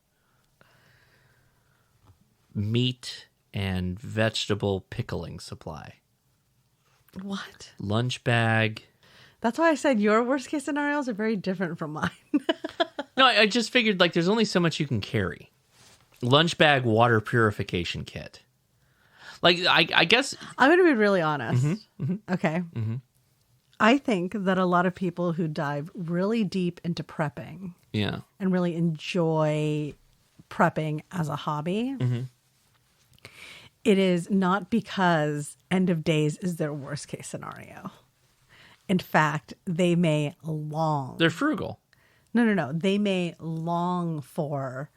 meat and vegetable pickling supply. What? Lunch bag. That's why I said your worst case scenarios are very different from mine. No, I just figured like there's only so much you can carry. Lunch bag water purification kit. Like, I guess... I'm going to be really honest. Okay. I think that a lot of people who dive really deep into prepping and really enjoy prepping as a hobby, it is not because end of days is their worst case scenario. In fact, they may long... They're frugal. No. They may long for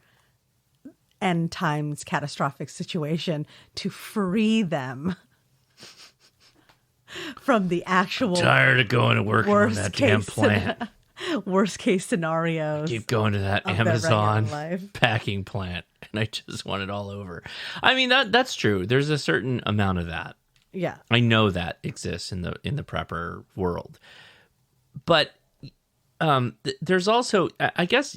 end times catastrophic situation to free them from the actual Tired of going to work on that damn plant. Worst case scenarios. Keep going to that of their Amazon regular life. packing plant, and I just want it all over. I mean, that's true. There's a certain amount of that. Yeah. I know that exists in the prepper world, but there's also, I guess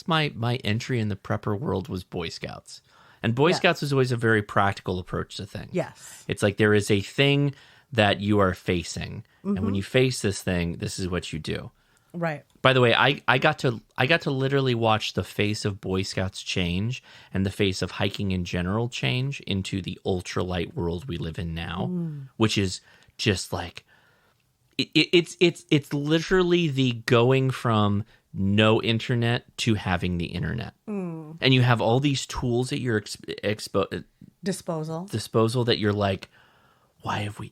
my entry in the prepper world was Boy Scouts, and Boy Scouts was always a very practical approach to things. Yes. It's like there is a thing that you are facing, and when you face this thing, this is what you do. Right. By the way, I got to literally watch the face of Boy Scouts change and the face of hiking in general change into the ultralight world we live in now, which is just like it's literally the going from no internet to having the internet, and you have all these tools at your disposal that you're like, why have we?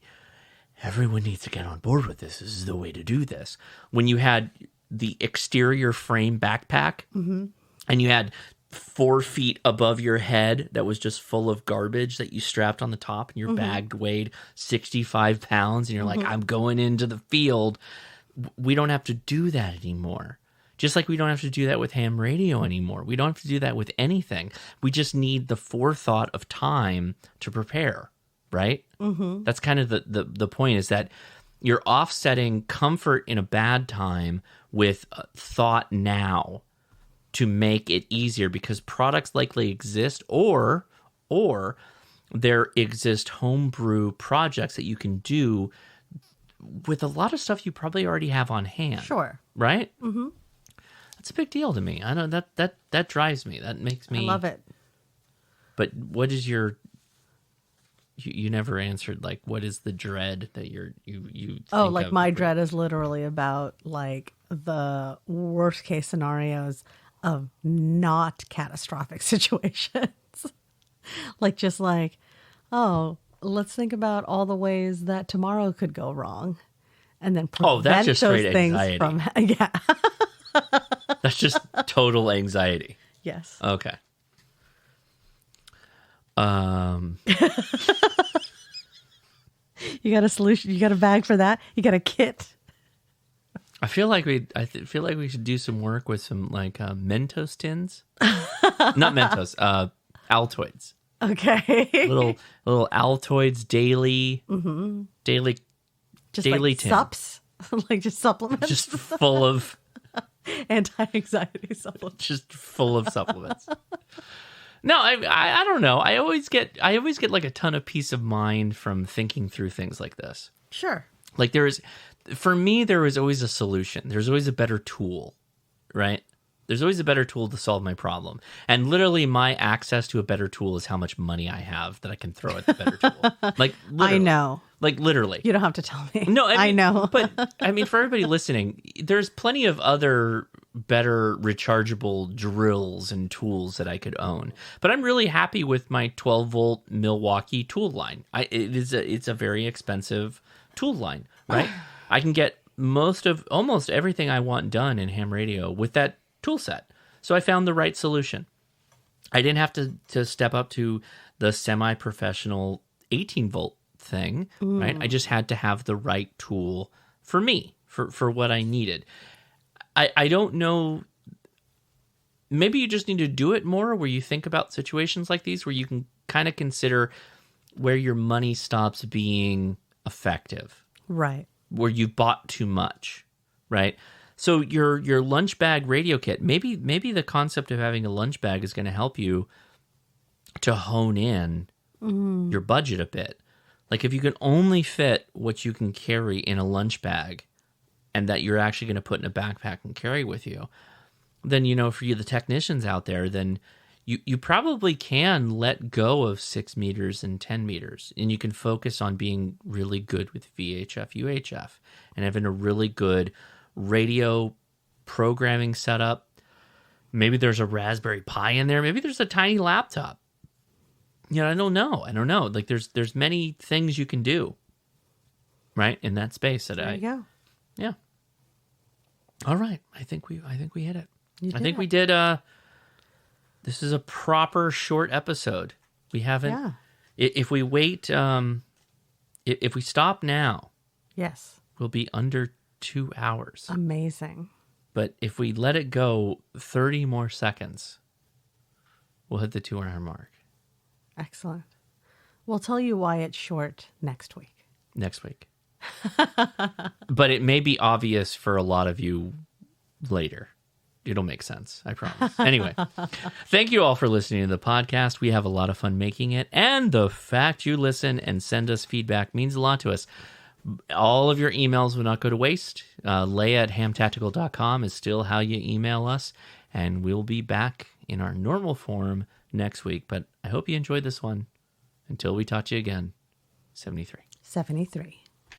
Everyone needs to get on board with this. This is the way to do this. When you had the exterior frame backpack and you had 4 feet above your head that was just full of garbage that you strapped on the top, and your bag weighed 65 pounds, and you're like, I'm going into the field. We don't have to do that anymore. Just like we don't have to do that with ham radio anymore. We don't have to do that with anything. We just need the forethought of time to prepare. Right? That's kind of the point, is that you're offsetting comfort in a bad time with thought now to make it easier, because products likely exist, or there exist homebrew projects that you can do with a lot of stuff you probably already have on hand. Sure. Right? That's a big deal to me. I know that drives me. That makes me... I love it. But what is your... You never answered, like, what is the dread that you Oh, like my dread is literally about like the worst case scenarios of not catastrophic situations. Like, just like, oh, let's think about all the ways that tomorrow could go wrong, and then prevent that's just those straight things anxiety. from yeah. That's just total anxiety. Yes. Okay. You got a solution? You got a bag for that? You got a kit? I feel like we should do some work with some like Mentos tins. Not Mentos, Altoids. Okay. little Altoids daily Just daily like tin. sups, like just supplements, Just full of anti-anxiety supplements. Just full of supplements. No, I don't know. I always get like a ton of peace of mind from thinking through things like this. Sure. Like for me, there was always a solution. There's always a better tool, right? There's always a better tool to solve my problem. And literally my access to a better tool is how much money I have that I can throw at the better tool. Like, literally. I know. Like, literally. You don't have to tell me. No, I mean, know. But, I mean, for everybody listening, there's plenty of other better rechargeable drills and tools that I could own. But I'm really happy with my 12-volt Milwaukee tool line. It's a very expensive tool line, right? I can get almost everything I want done in ham radio with that tool set. So I found the right solution. I didn't have to step up to the semi-professional 18-volt thing, right? I just had to have the right tool for me, for what I needed. I don't know. Maybe you just need to do it more, where you think about situations like these, where you can kind of consider where your money stops being effective. Right. Where you bought too much, right? So your lunch bag radio kit, maybe the concept of having a lunch bag is going to help you to hone in your budget a bit. Like, if you can only fit what you can carry in a lunch bag, and that you're actually going to put in a backpack and carry with you, then, for you, the technicians out there, then you probably can let go of 6 meters and 10 meters, and you can focus on being really good with VHF, UHF, and having a really good radio programming setup. Maybe there's a Raspberry Pi in there. Maybe there's a tiny laptop. I don't know. Like, there's many things you can do, right, in that space. There you go. Yeah. All right. I think we hit it. You did I think it. we did This is a proper short episode. We haven't. Yeah. If we wait, if we stop now, Yes. we'll be under 2 hours. Amazing. But if we let it go 30 more seconds, we'll hit the 2 hour mark. Excellent. We'll tell you why it's short next week. Next week. But it may be obvious for a lot of you later. It'll make sense, I promise. Anyway, thank you all for listening to the podcast. We have a lot of fun making it. And the fact you listen and send us feedback means a lot to us. All of your emails will not go to waste. Leah at hamtactical.com is still how you email us. And we'll be back in our normal form next week. But I hope you enjoyed this one. Until we talk to you again, 73. 73.